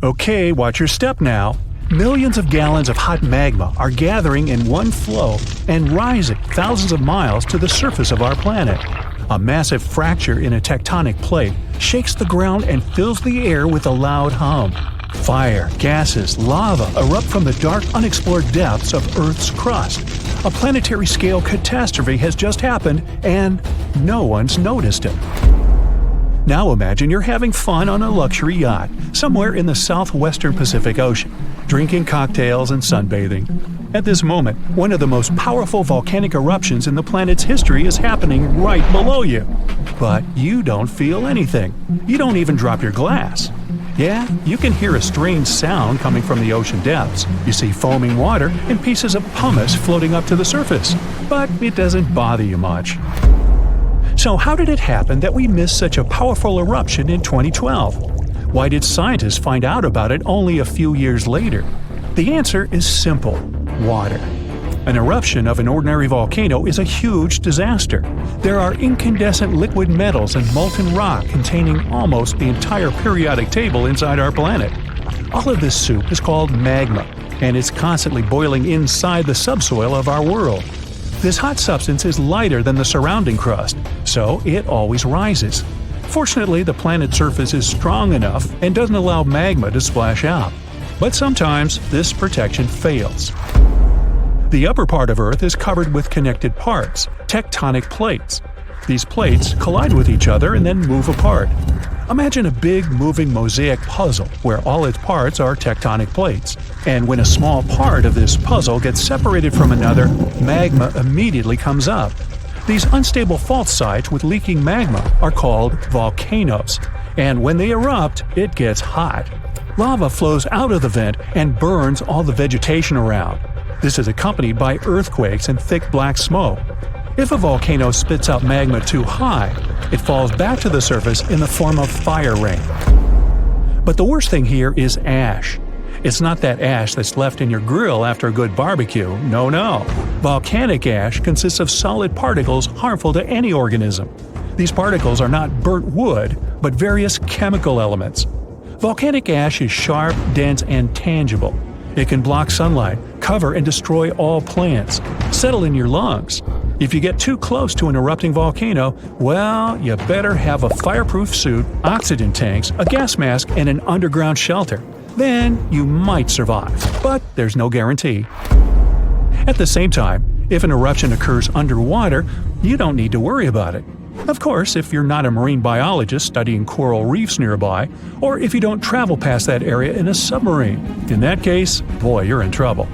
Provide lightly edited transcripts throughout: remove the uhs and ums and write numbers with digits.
Okay, watch your step now. Millions of gallons of hot magma are gathering in one flow and rising thousands of miles to the surface of our planet. A massive fracture in a tectonic plate shakes the ground and fills the air with a loud hum. Fire, gases, lava erupt from the dark, unexplored depths of Earth's crust. A planetary-scale catastrophe has just happened, and no one's noticed it. Now imagine you're having fun on a luxury yacht somewhere in the southwestern Pacific Ocean, drinking cocktails and sunbathing. At this moment, one of the most powerful volcanic eruptions in the planet's history is happening right below you. But you don't feel anything. You don't even drop your glass. Yeah, you can hear a strange sound coming from the ocean depths. You see foaming water and pieces of pumice floating up to the surface. But it doesn't bother you much. So how did it happen that we missed such a powerful eruption in 2012? Why did scientists find out about it only a few years later? The answer is simple: water. An eruption of an ordinary volcano is a huge disaster. There are incandescent liquid metals and molten rock containing almost the entire periodic table inside our planet. All of this soup is called magma, and it's constantly boiling inside the subsoil of our world. This hot substance is lighter than the surrounding crust, so it always rises. Fortunately, the planet's surface is strong enough and doesn't allow magma to splash out. But sometimes this protection fails. The upper part of Earth is covered with connected parts, tectonic plates. These plates collide with each other and then move apart. Imagine a big moving mosaic puzzle where all its parts are tectonic plates. And when a small part of this puzzle gets separated from another, magma immediately comes up. These unstable fault sites with leaking magma are called volcanoes. And when they erupt, it gets hot. Lava flows out of the vent and burns all the vegetation around. This is accompanied by earthquakes and thick black smoke. If a volcano spits out magma too high, it falls back to the surface in the form of fire rain. But the worst thing here is ash. It's not that ash that's left in your grill after a good barbecue, no. Volcanic ash consists of solid particles harmful to any organism. These particles are not burnt wood, but various chemical elements. Volcanic ash is sharp, dense, and tangible. It can block sunlight, cover and destroy all plants, settle in your lungs. If you get too close to an erupting volcano, well, you better have a fireproof suit, oxygen tanks, a gas mask, and an underground shelter. Then you might survive, but there's no guarantee. At the same time, if an eruption occurs underwater, you don't need to worry about it. Of course, if you're not a marine biologist studying coral reefs nearby, or if you don't travel past that area in a submarine. In that case, boy, you're in trouble.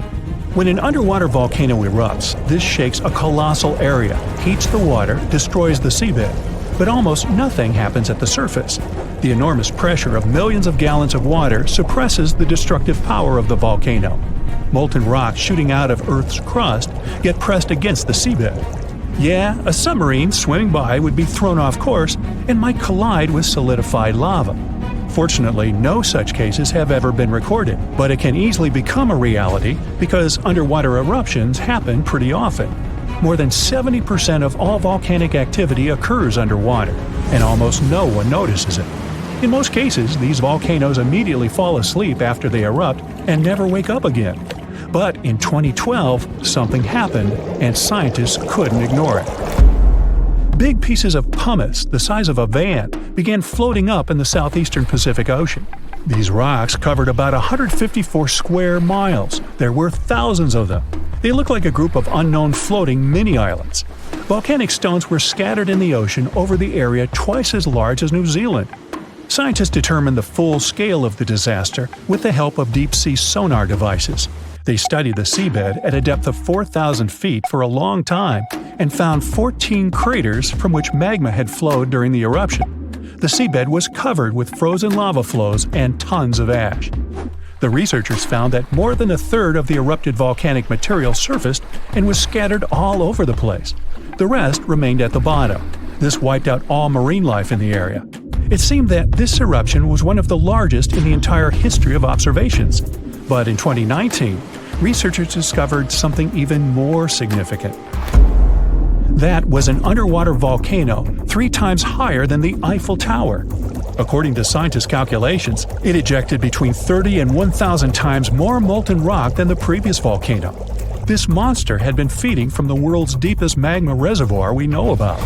When an underwater volcano erupts, this shakes a colossal area, heats the water, destroys the seabed. But almost nothing happens at the surface. The enormous pressure of millions of gallons of water suppresses the destructive power of the volcano. Molten rocks shooting out of Earth's crust get pressed against the seabed. Yeah, a submarine swimming by would be thrown off course and might collide with solidified lava. Fortunately, no such cases have ever been recorded, but it can easily become a reality because underwater eruptions happen pretty often. More than 70% of all volcanic activity occurs underwater, and almost no one notices it. In most cases, these volcanoes immediately fall asleep after they erupt and never wake up again. But in 2012, something happened, and scientists couldn't ignore it. Big pieces of pumice, the size of a van, began floating up in the southeastern Pacific Ocean. These rocks covered about 154 square miles. There were thousands of them. They looked like a group of unknown floating mini-islands. Volcanic stones were scattered in the ocean over the area twice as large as New Zealand. Scientists determined the full scale of the disaster with the help of deep-sea sonar devices. They studied the seabed at a depth of 4,000 feet for a long time and found 14 craters from which magma had flowed during the eruption. The seabed was covered with frozen lava flows and tons of ash. The researchers found that more than a third of the erupted volcanic material surfaced and was scattered all over the place. The rest remained at the bottom. This wiped out all marine life in the area. It seemed that this eruption was one of the largest in the entire history of observations. But in 2019, researchers discovered something even more significant. That was an underwater volcano 3 times higher than the Eiffel Tower. According to scientists' calculations, it ejected between 30 and 1,000 times more molten rock than the previous volcano. This monster had been feeding from the world's deepest magma reservoir we know about.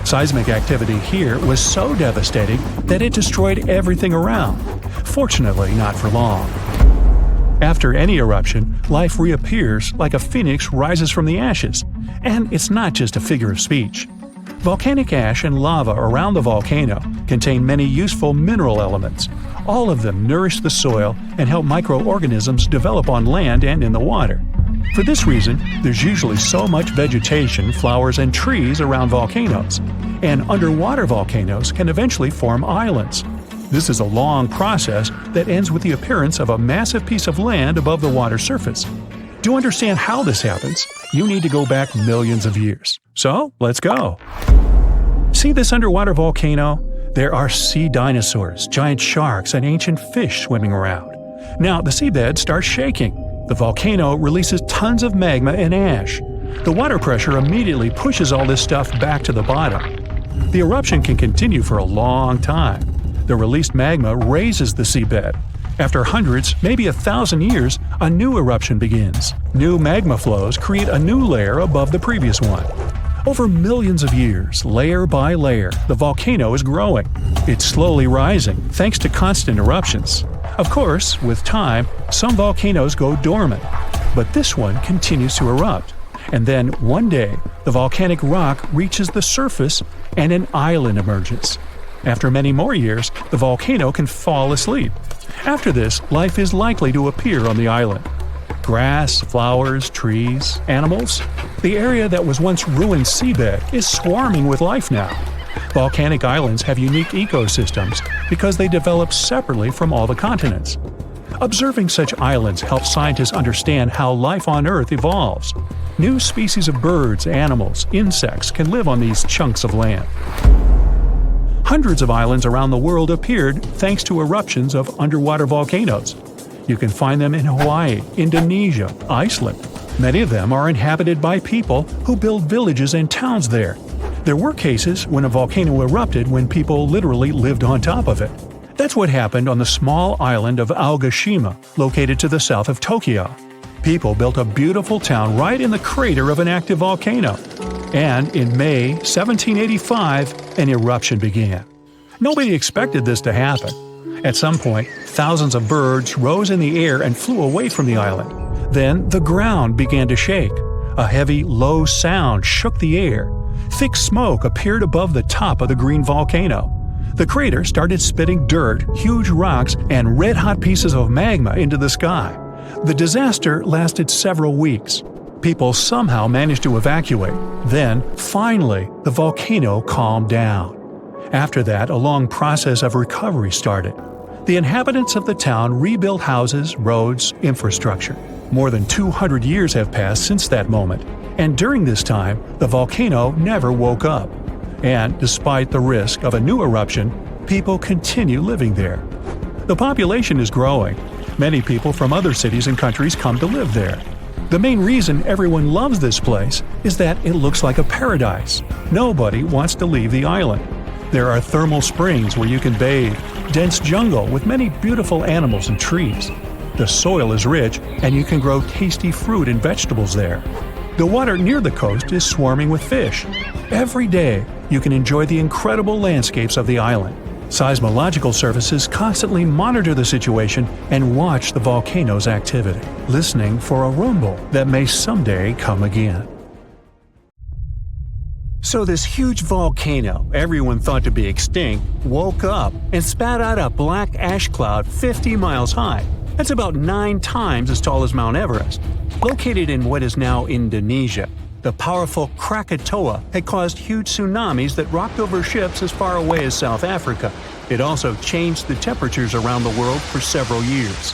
Seismic activity here was so devastating that it destroyed everything around. Fortunately, not for long. After any eruption, life reappears like a phoenix rises from the ashes. And it's not just a figure of speech. Volcanic ash and lava around the volcano contain many useful mineral elements. All of them nourish the soil and help microorganisms develop on land and in the water. For this reason, there's usually so much vegetation, flowers, and trees around volcanoes. And underwater volcanoes can eventually form islands. This is a long process that ends with the appearance of a massive piece of land above the water surface. To understand how this happens, you need to go back millions of years. So, let's go. See this underwater volcano? There are sea dinosaurs, giant sharks, and ancient fish swimming around. Now, the seabed starts shaking. The volcano releases tons of magma and ash. The water pressure immediately pushes all this stuff back to the bottom. The eruption can continue for a long time. The released magma raises the seabed. After hundreds, maybe 1,000 years, a new eruption begins. New magma flows create a new layer above the previous one. Over millions of years, layer by layer, the volcano is growing. It's slowly rising, thanks to constant eruptions. Of course, with time, some volcanoes go dormant, but this one continues to erupt. And then, one day, the volcanic rock reaches the surface and an island emerges. After many more years, the volcano can fall asleep. After this, life is likely to appear on the island. Grass, flowers, trees, animals. The area that was once ruined seabed is swarming with life now. Volcanic islands have unique ecosystems because they develop separately from all the continents. Observing such islands helps scientists understand how life on Earth evolves. New species of birds, animals, insects can live on these chunks of land. Hundreds of islands around the world appeared thanks to eruptions of underwater volcanoes. You can find them in Hawaii, Indonesia, Iceland. Many of them are inhabited by people who build villages and towns there. There were cases when a volcano erupted when people literally lived on top of it. That's what happened on the small island of Aogashima, located to the south of Tokyo. People built a beautiful town right in the crater of an active volcano. And in May 1785, an eruption began. Nobody expected this to happen. At some point, thousands of birds rose in the air and flew away from the island. Then the ground began to shake. A heavy, low sound shook the air. Thick smoke appeared above the top of the green volcano. The crater started spitting dirt, huge rocks, and red-hot pieces of magma into the sky. The disaster lasted several weeks. People somehow managed to evacuate. Then, finally, the volcano calmed down. After that, a long process of recovery started. The inhabitants of the town rebuilt houses, roads, infrastructure. More than 200 years have passed since that moment, and during this time, the volcano never woke up. And despite the risk of a new eruption, people continue living there. The population is growing. Many people from other cities and countries come to live there. The main reason everyone loves this place is that it looks like a paradise. Nobody wants to leave the island. There are thermal springs where you can bathe, dense jungle with many beautiful animals and trees. The soil is rich, and you can grow tasty fruit and vegetables there. The water near the coast is swarming with fish. Every day, you can enjoy the incredible landscapes of the island. Seismological services constantly monitor the situation and watch the volcano's activity, listening for a rumble that may someday come again. So this huge volcano, everyone thought to be extinct, woke up and spat out a black ash cloud 50 miles high. That's about 9 times as tall as Mount Everest. Located in what is now Indonesia, the powerful Krakatoa had caused huge tsunamis that rocked over ships as far away as South Africa. It also changed the temperatures around the world for several years.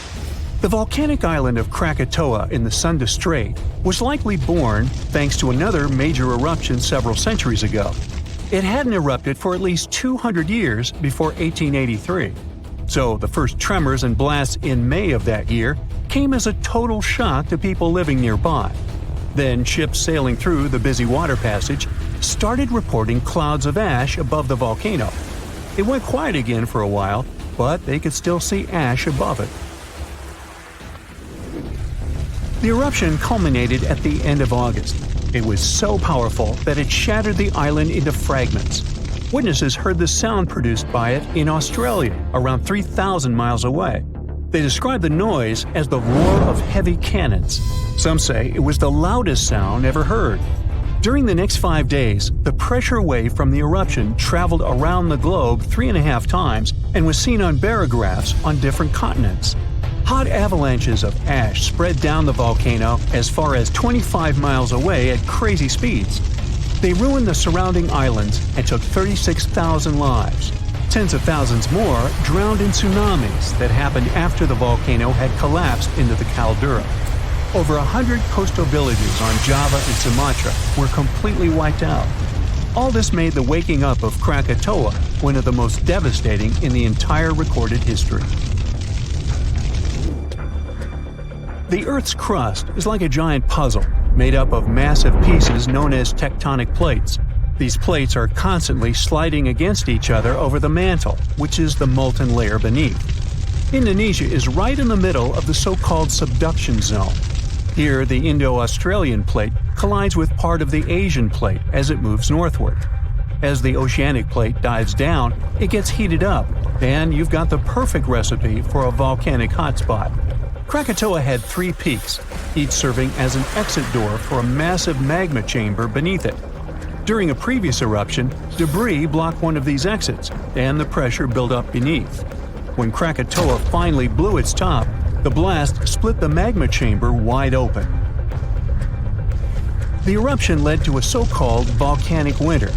The volcanic island of Krakatoa in the Sunda Strait was likely born thanks to another major eruption several centuries ago. It hadn't erupted for at least 200 years before 1883. So the first tremors and blasts in May of that year came as a total shock to people living nearby. Then ships sailing through the busy water passage started reporting clouds of ash above the volcano. It went quiet again for a while, but they could still see ash above it. The eruption culminated at the end of August. It was so powerful that it shattered the island into fragments. Witnesses heard the sound produced by it in Australia, around 3,000 miles away. They described the noise as the roar of heavy cannons. Some say it was the loudest sound ever heard. During the next 5 days, the pressure wave from the eruption traveled around the globe 3.5 times and was seen on barographs on different continents. Hot avalanches of ash spread down the volcano as far as 25 miles away at crazy speeds. They ruined the surrounding islands and took 36,000 lives. Tens of thousands more drowned in tsunamis that happened after the volcano had collapsed into the caldera. Over 100 coastal villages on Java and Sumatra were completely wiped out. All this made the waking up of Krakatoa one of the most devastating in the entire recorded history. The Earth's crust is like a giant puzzle, made up of massive pieces known as tectonic plates. These plates are constantly sliding against each other over the mantle, which is the molten layer beneath. Indonesia is right in the middle of the so-called subduction zone. Here, the Indo-Australian plate collides with part of the Asian plate as it moves northward. As the oceanic plate dives down, it gets heated up, and you've got the perfect recipe for a volcanic hotspot. Krakatoa had 3 peaks, each serving as an exit door for a massive magma chamber beneath it. During a previous eruption, debris blocked one of these exits, and the pressure built up beneath. When Krakatoa finally blew its top, the blast split the magma chamber wide open. The eruption led to a so-called volcanic winter.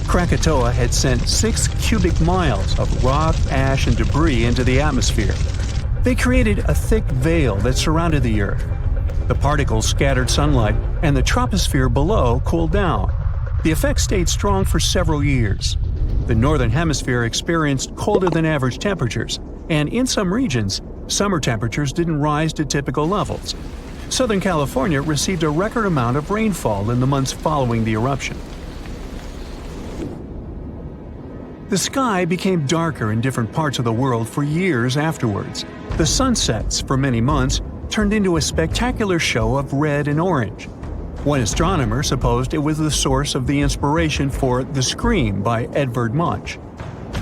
Krakatoa had sent 6 cubic miles of rock, ash, and debris into the atmosphere. They created a thick veil that surrounded the Earth. The particles scattered sunlight, and the troposphere below cooled down. The effect stayed strong for several years. The Northern Hemisphere experienced colder-than-average temperatures, and in some regions, summer temperatures didn't rise to typical levels. Southern California received a record amount of rainfall in the months following the eruption. The sky became darker in different parts of the world for years afterwards. The sunsets, for many months, turned into a spectacular show of red and orange. One astronomer supposed it was the source of the inspiration for The Scream by Edvard Munch.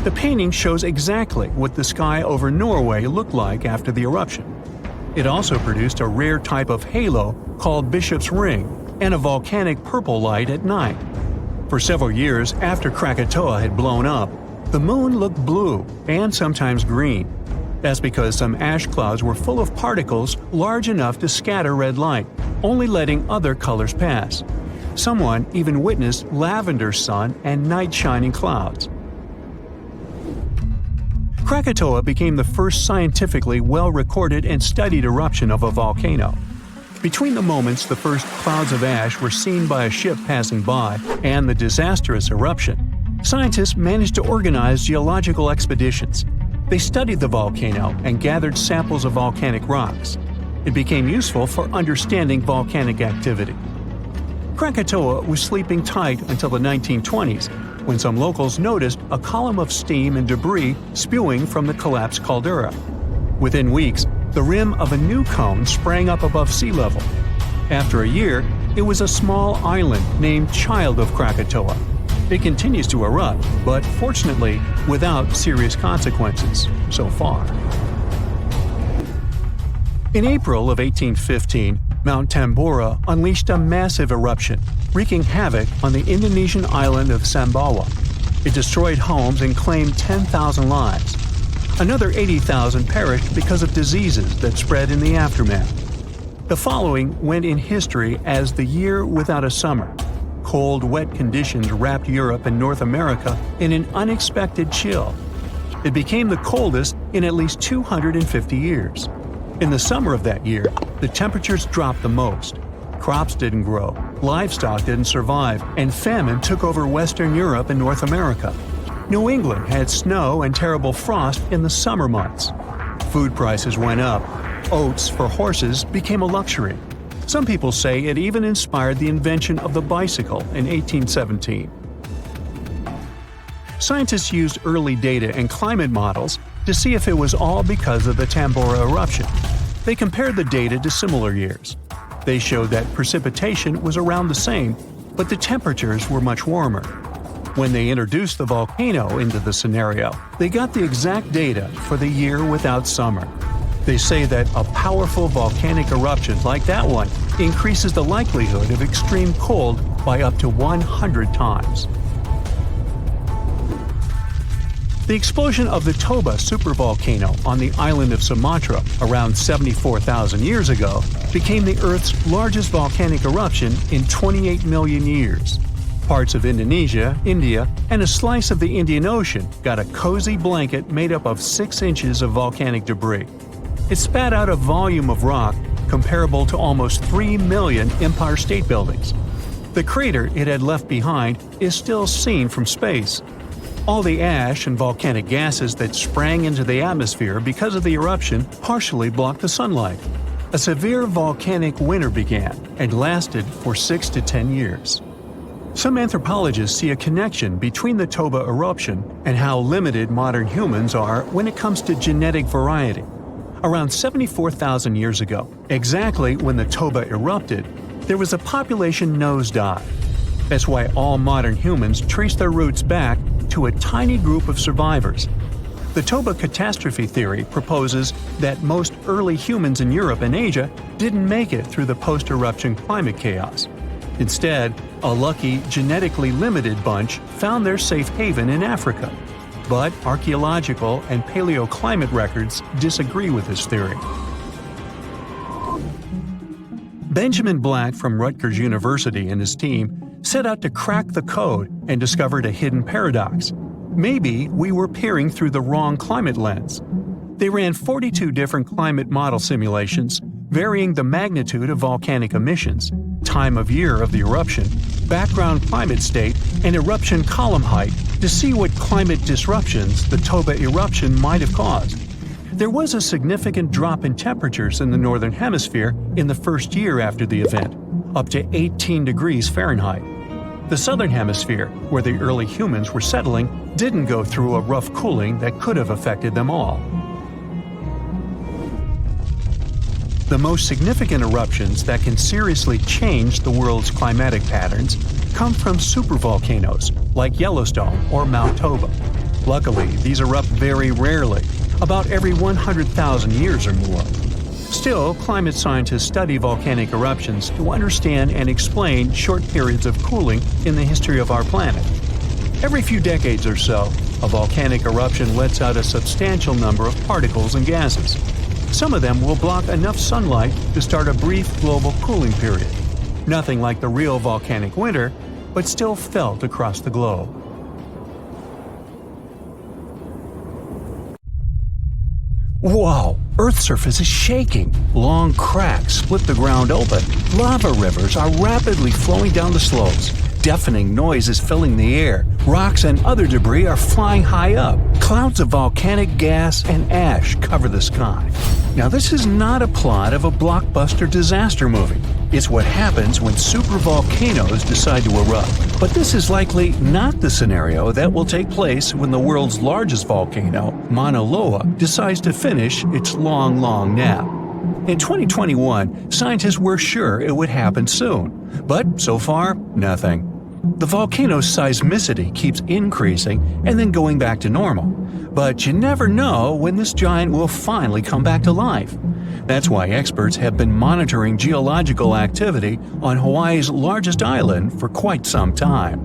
The painting shows exactly what the sky over Norway looked like after the eruption. It also produced a rare type of halo called Bishop's Ring and a volcanic purple light at night. For several years after Krakatoa had blown up, the moon looked blue and sometimes green. That's because some ash clouds were full of particles large enough to scatter red light, only letting other colors pass. Someone even witnessed lavender sun and night-shining clouds. Krakatoa became the first scientifically well-recorded and studied eruption of a volcano. Between the moments the first clouds of ash were seen by a ship passing by and the disastrous eruption, scientists managed to organize geological expeditions. They studied the volcano and gathered samples of volcanic rocks. It became useful for understanding volcanic activity. Krakatoa was sleeping tight until the 1920s, when some locals noticed a column of steam and debris spewing from the collapsed caldera. Within weeks, the rim of a new cone sprang up above sea level. After a year, it was a small island named Child of Krakatoa. It continues to erupt, but fortunately without serious consequences so far. In April of 1815, Mount Tambora unleashed a massive eruption, wreaking havoc on the Indonesian island of Sumbawa. It destroyed homes and claimed 10,000 lives. Another 80,000 perished because of diseases that spread in the aftermath. The following went in history as the year without a summer. Cold, wet conditions wrapped Europe and North America in an unexpected chill. It became the coldest in at least 250 years. In the summer of that year, the temperatures dropped the most. Crops didn't grow, livestock didn't survive, and famine took over Western Europe and North America. New England had snow and terrible frost in the summer months. Food prices went up. Oats for horses became a luxury. Some people say it even inspired the invention of the bicycle in 1817. Scientists used early data and climate models to see if it was all because of the Tambora eruption. They compared the data to similar years. They showed that precipitation was around the same, but the temperatures were much warmer. When they introduced the volcano into the scenario, they got the exact data for the year without summer. They say that a powerful volcanic eruption like that one increases the likelihood of extreme cold by up to 100 times. The explosion of the Toba supervolcano on the island of Sumatra around 74,000 years ago became the Earth's largest volcanic eruption in 28 million years. Parts of Indonesia, India, and a slice of the Indian Ocean got a cozy blanket made up of 6 inches of volcanic debris. It spat out a volume of rock comparable to almost 3 million Empire State Buildings. The crater it had left behind is still seen from space. All the ash and volcanic gases that sprang into the atmosphere because of the eruption partially blocked the sunlight. A severe volcanic winter began and lasted for 6 to 10 years. Some anthropologists see a connection between the Toba eruption and how limited modern humans are when it comes to genetic variety. Around 74,000 years ago, exactly when the Toba erupted, there was a population nosedive. That's why all modern humans trace their roots back to a tiny group of survivors. The Toba catastrophe theory proposes that most early humans in Europe and Asia didn't make it through the post-eruption climate chaos. Instead, a lucky, genetically limited bunch found their safe haven in Africa. But archaeological and paleoclimate records disagree with this theory. Benjamin Black from Rutgers University and his team set out to crack the code and discovered a hidden paradox. Maybe we were peering through the wrong climate lens. They ran 42 different climate model simulations, varying the magnitude of volcanic emissions, time of year of the eruption, background climate state, and eruption column height to see what climate disruptions the Toba eruption might have caused. There was a significant drop in temperatures in the northern hemisphere in the first year after the event, up to 18 degrees Fahrenheit. The southern hemisphere, where the early humans were settling, didn't go through a rough cooling that could have affected them all. The most significant eruptions that can seriously change the world's climatic patterns come from supervolcanoes, like Yellowstone or Mount Toba. Luckily, these erupt very rarely, about every 100,000 years or more. Still, climate scientists study volcanic eruptions to understand and explain short periods of cooling in the history of our planet. Every few decades or so, a volcanic eruption lets out a substantial number of particles and gases. Some of them will block enough sunlight to start a brief global cooling period. Nothing like the real volcanic winter, but still felt across the globe. Whoa! Earth's surface is shaking. Long cracks split the ground open. Lava rivers are rapidly flowing down the slopes. Deafening noise is filling the air. Rocks and other debris are flying high up. Clouds of volcanic gas and ash cover the sky. Now, this is not a plot of a blockbuster disaster movie. It's what happens when supervolcanoes decide to erupt. But this is likely not the scenario that will take place when the world's largest volcano, Mauna Loa, decides to finish its long, long nap. In 2021, scientists were sure it would happen soon. But so far, nothing. The volcano's seismicity keeps increasing and then going back to normal. But you never know when this giant will finally come back to life. That's why experts have been monitoring geological activity on Hawaii's largest island for quite some time.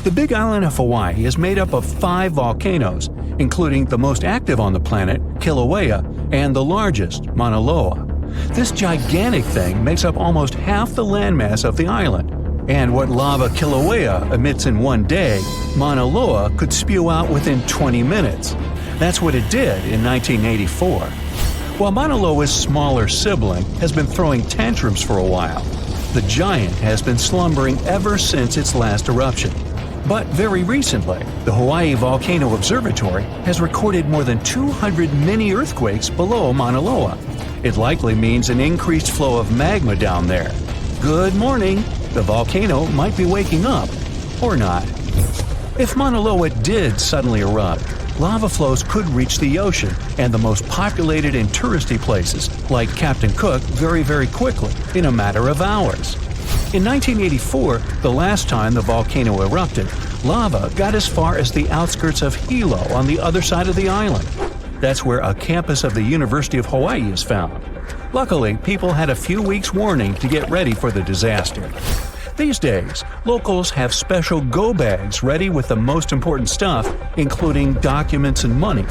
The Big Island of Hawaii is made up of 5 volcanoes, including the most active on the planet, Kilauea, and the largest, Mauna Loa. This gigantic thing makes up almost half the landmass of the island. And what lava Kilauea emits in one day, Mauna Loa could spew out within 20 minutes. That's what it did in 1984. While Mauna Loa's smaller sibling has been throwing tantrums for a while, the giant has been slumbering ever since its last eruption. But very recently, the Hawaii Volcano Observatory has recorded more than 200 mini-earthquakes below Mauna Loa. It likely means an increased flow of magma down there. Good morning! The volcano might be waking up, or not. If Mauna Loa did suddenly erupt, lava flows could reach the ocean and the most populated and touristy places, like Captain Cook, very quickly, in a matter of hours. In 1984, the last time the volcano erupted, lava got as far as the outskirts of Hilo on the other side of the island. That's where a campus of the University of Hawaii is found. Luckily, people had a few weeks' warning to get ready for the disaster. These days, locals have special go bags ready with the most important stuff, including documents and money.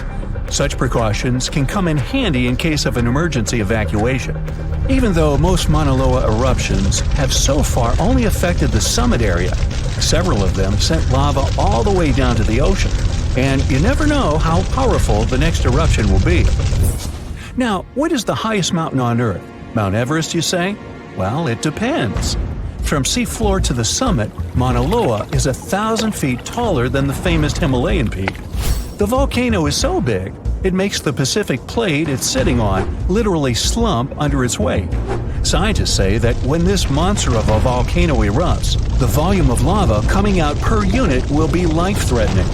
Such precautions can come in handy in case of an emergency evacuation. Even though most Mauna Loa eruptions have so far only affected the summit area, several of them sent lava all the way down to the ocean, and you never know how powerful the next eruption will be. Now, what is the highest mountain on Earth? Mount Everest, you say? Well, it depends. From seafloor to the summit, Mauna Loa is 1,000 feet taller than the famous Himalayan peak. The volcano is so big, it makes the Pacific plate it's sitting on literally slump under its weight. Scientists say that when this monster of a volcano erupts, the volume of lava coming out per unit will be life-threatening.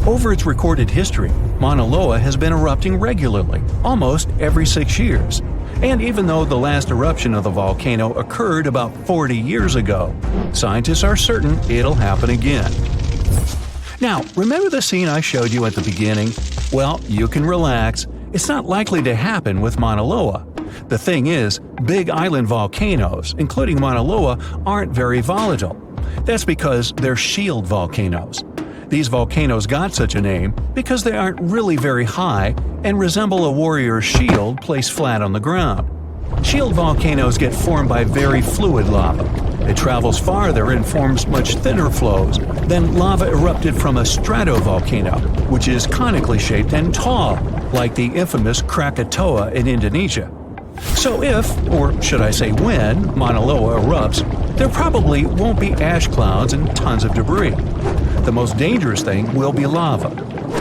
Over its recorded history, Mauna Loa has been erupting regularly, almost every 6 years. And even though the last eruption of the volcano occurred about 40 years ago, scientists are certain it'll happen again. Now, remember the scene I showed you at the beginning? Well, you can relax. It's not likely to happen with Mauna Loa. The thing is, big island volcanoes, including Mauna Loa, aren't very volatile. That's because they're shield volcanoes. These volcanoes got such a name because they aren't really very high and resemble a warrior's shield placed flat on the ground. Shield volcanoes get formed by very fluid lava. It travels farther and forms much thinner flows than lava erupted from a stratovolcano, which is conically shaped and tall, like the infamous Krakatoa in Indonesia. So if, or should I say when, Mauna Loa erupts, there probably won't be ash clouds and tons of debris. The most dangerous thing will be lava.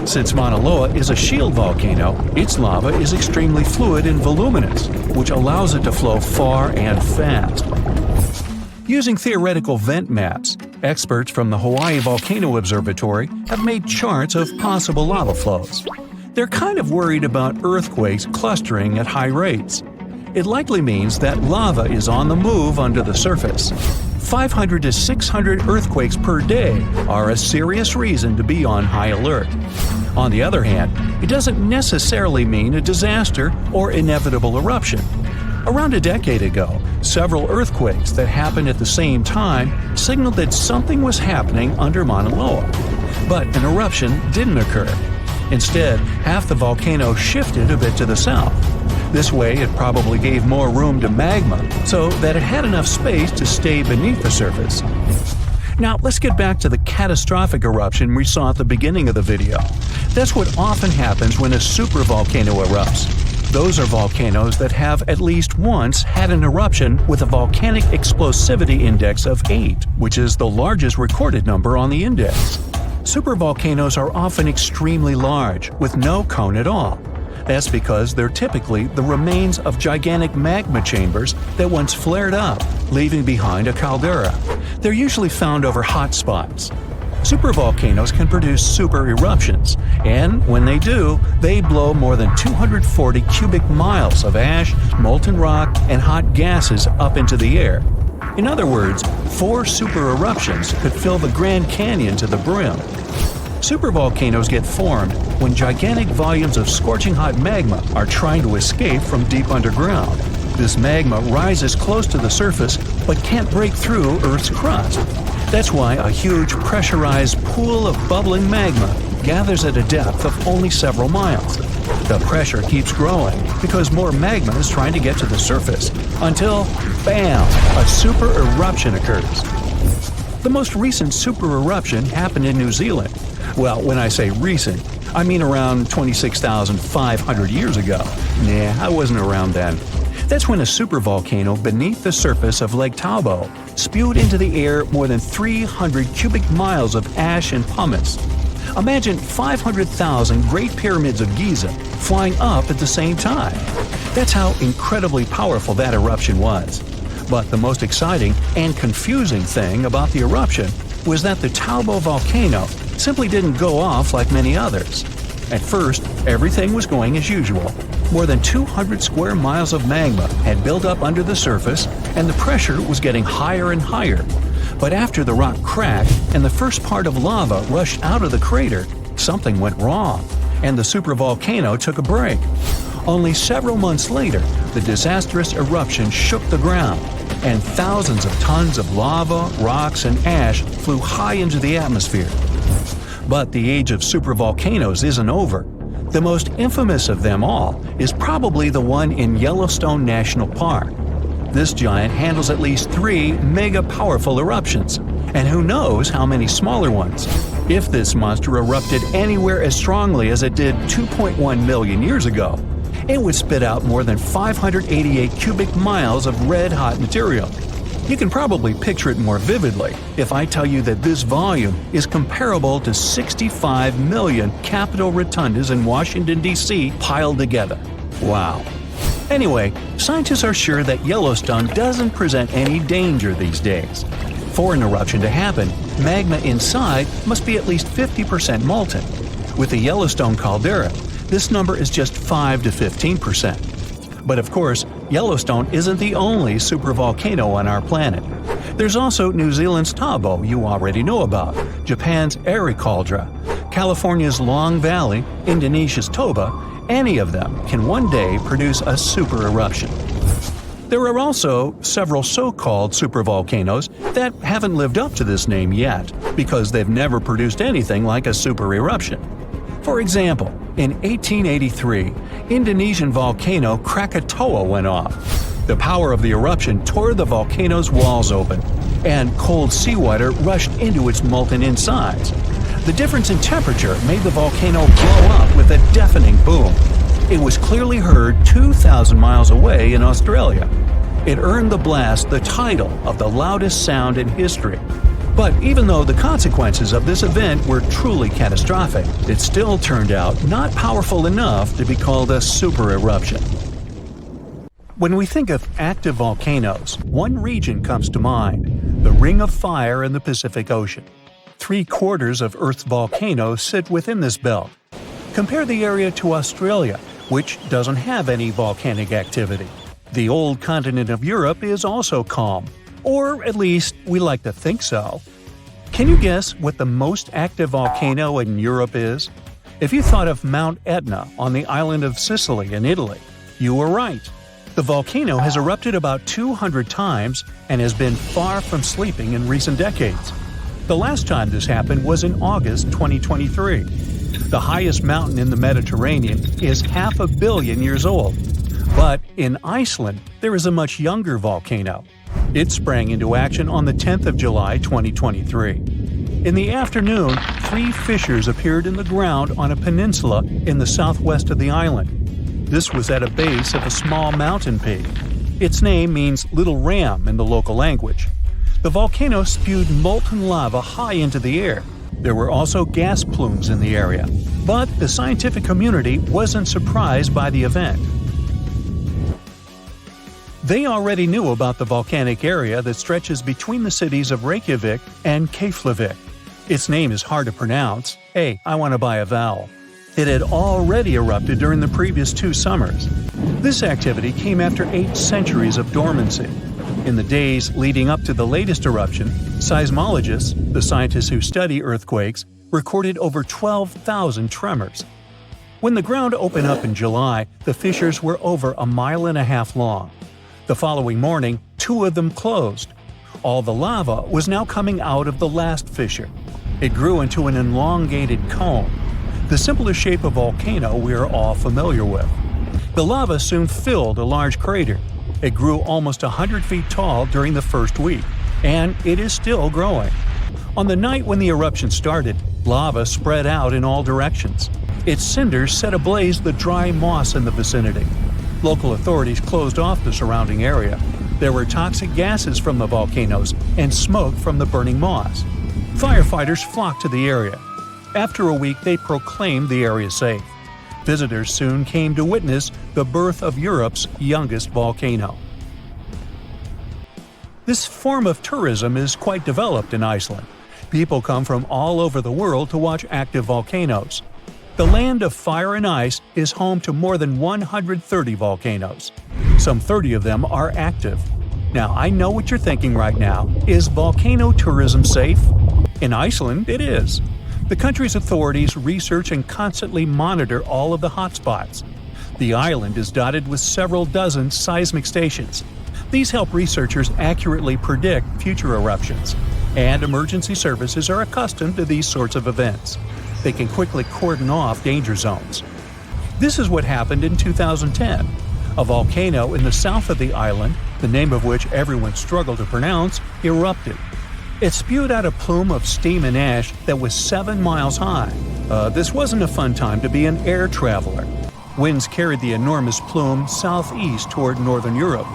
Since Mauna Loa is a shield volcano, its lava is extremely fluid and voluminous, which allows it to flow far and fast. Using theoretical vent maps, experts from the Hawaii Volcano Observatory have made charts of possible lava flows. They're kind of worried about earthquakes clustering at high rates. It likely means that lava is on the move under the surface. 500 to 600 earthquakes per day are a serious reason to be on high alert. On the other hand, it doesn't necessarily mean a disaster or inevitable eruption. Around a decade ago, several earthquakes that happened at the same time signaled that something was happening under Mauna Loa. But an eruption didn't occur. Instead, half the volcano shifted a bit to the south. This way, it probably gave more room to magma so that it had enough space to stay beneath the surface. Now, let's get back to the catastrophic eruption we saw at the beginning of the video. That's what often happens when a supervolcano erupts. Those are volcanoes that have at least once had an eruption with a volcanic explosivity index of 8, which is the largest recorded number on the index. Supervolcanoes are often extremely large, with no cone at all. That's because they're typically the remains of gigantic magma chambers that once flared up, leaving behind a caldera. They're usually found over hot spots. Supervolcanoes can produce super eruptions, and when they do, they blow more than 240 cubic miles of ash, molten rock, and hot gases up into the air. In other words, 4 super eruptions could fill the Grand Canyon to the brim. Supervolcanoes get formed when gigantic volumes of scorching hot magma are trying to escape from deep underground. This magma rises close to the surface but can't break through Earth's crust. That's why a huge pressurized pool of bubbling magma gathers at a depth of only several miles. The pressure keeps growing because more magma is trying to get to the surface until, bam, a super eruption occurs. The most recent super eruption happened in New Zealand. Well, when I say recent, I mean around 26,500 years ago. Nah, I wasn't around then. That's when a supervolcano beneath the surface of Lake Tahoe spewed into the air more than 300 cubic miles of ash and pumice. Imagine 500,000 Great Pyramids of Giza flying up at the same time. That's how incredibly powerful that eruption was. But the most exciting and confusing thing about the eruption was that the Tahoe volcano simply didn't go off like many others. At first, everything was going as usual. More than 200 square miles of magma had built up under the surface, and the pressure was getting higher and higher. But after the rock cracked and the first part of lava rushed out of the crater, something went wrong, and the supervolcano took a break. Only several months later, the disastrous eruption shook the ground, and thousands of tons of lava, rocks, and ash flew high into the atmosphere. But the age of supervolcanoes isn't over. The most infamous of them all is probably the one in Yellowstone National Park. This giant handles at least 3 mega-powerful eruptions, and who knows how many smaller ones. If this monster erupted anywhere as strongly as it did 2.1 million years ago, it would spit out more than 588 cubic miles of red-hot material. You can probably picture it more vividly if I tell you that this volume is comparable to 65 million Capitol rotundas in Washington, D.C. piled together. Wow. Anyway, scientists are sure that Yellowstone doesn't present any danger these days. For an eruption to happen, magma inside must be at least 50% molten. With the Yellowstone caldera, this number is just 5 to 15%. But of course, Yellowstone isn't the only supervolcano on our planet. There's also New Zealand's Tabo you already know about, Japan's Air Caldera, California's Long Valley, Indonesia's Toba. Any of them can one day produce a super eruption. There are also several so-called supervolcanoes that haven't lived up to this name yet because they've never produced anything like a super eruption. For example, in 1883, Indonesian volcano Krakatoa went off. The power of the eruption tore the volcano's walls open, and cold seawater rushed into its molten insides. The difference in temperature made the volcano blow up with a deafening boom. It was clearly heard 2,000 miles away in Australia. It earned the blast the title of the loudest sound in history. But even though the consequences of this event were truly catastrophic, it still turned out not powerful enough to be called a super eruption. When we think of active volcanoes, one region comes to mind: the Ring of Fire in the Pacific Ocean. 3/4 of Earth's volcanoes sit within this belt. Compare the area to Australia, which doesn't have any volcanic activity. The old continent of Europe is also calm. Or at least, we like to think so. Can you guess what the most active volcano in Europe is? If you thought of Mount Etna on the island of Sicily in Italy, you were right. The volcano has erupted about 200 times and has been far from sleeping in recent decades. The last time this happened was in August 2023. The highest mountain in the Mediterranean is 500 million years old. But in Iceland, there is a much younger volcano. It sprang into action on the 10th of July 2023. In the afternoon, 3 fissures appeared in the ground on a peninsula in the southwest of the island. This was at a base of a small mountain peak. Its name means Little Ram in the local language. The volcano spewed molten lava high into the air. There were also gas plumes in the area. But the scientific community wasn't surprised by the event. They already knew about the volcanic area that stretches between the cities of Reykjavik and Keflavik. Its name is hard to pronounce. Hey, I want to buy a vowel. It had already erupted during the previous 2 summers. This activity came after 8 centuries of dormancy. In the days leading up to the latest eruption, seismologists, the scientists who study earthquakes, recorded over 12,000 tremors. When the ground opened up in July, the fissures were over 1.5 miles long. The following morning, 2 of them closed. All the lava was now coming out of the last fissure. It grew into an elongated cone, the simplest shape of volcano we are all familiar with. The lava soon filled a large crater. It grew almost 100 feet tall during the first week, and it is still growing. On the night when the eruption started, lava spread out in all directions. Its cinders set ablaze the dry moss in the vicinity. Local authorities closed off the surrounding area. There were toxic gases from the volcanoes and smoke from the burning moss. Firefighters flocked to the area. After a week, they proclaimed the area safe. Visitors soon came to witness the birth of Europe's youngest volcano. This form of tourism is quite developed in Iceland. People come from all over the world to watch active volcanoes. The land of fire and ice is home to more than 130 volcanoes. Some 30 of them are active. Now, I know what you're thinking right now. Is volcano tourism safe? In Iceland, it is. The country's authorities research and constantly monitor all of the hotspots. The island is dotted with several dozen seismic stations. These help researchers accurately predict future eruptions, and emergency services are accustomed to these sorts of events. They can quickly cordon off danger zones. This is what happened in 2010. A volcano in the south of the island, the name of which everyone struggled to pronounce, erupted. It spewed out a plume of steam and ash that was 7 miles high. This wasn't a fun time to be an air traveler. Winds carried the enormous plume southeast toward northern Europe.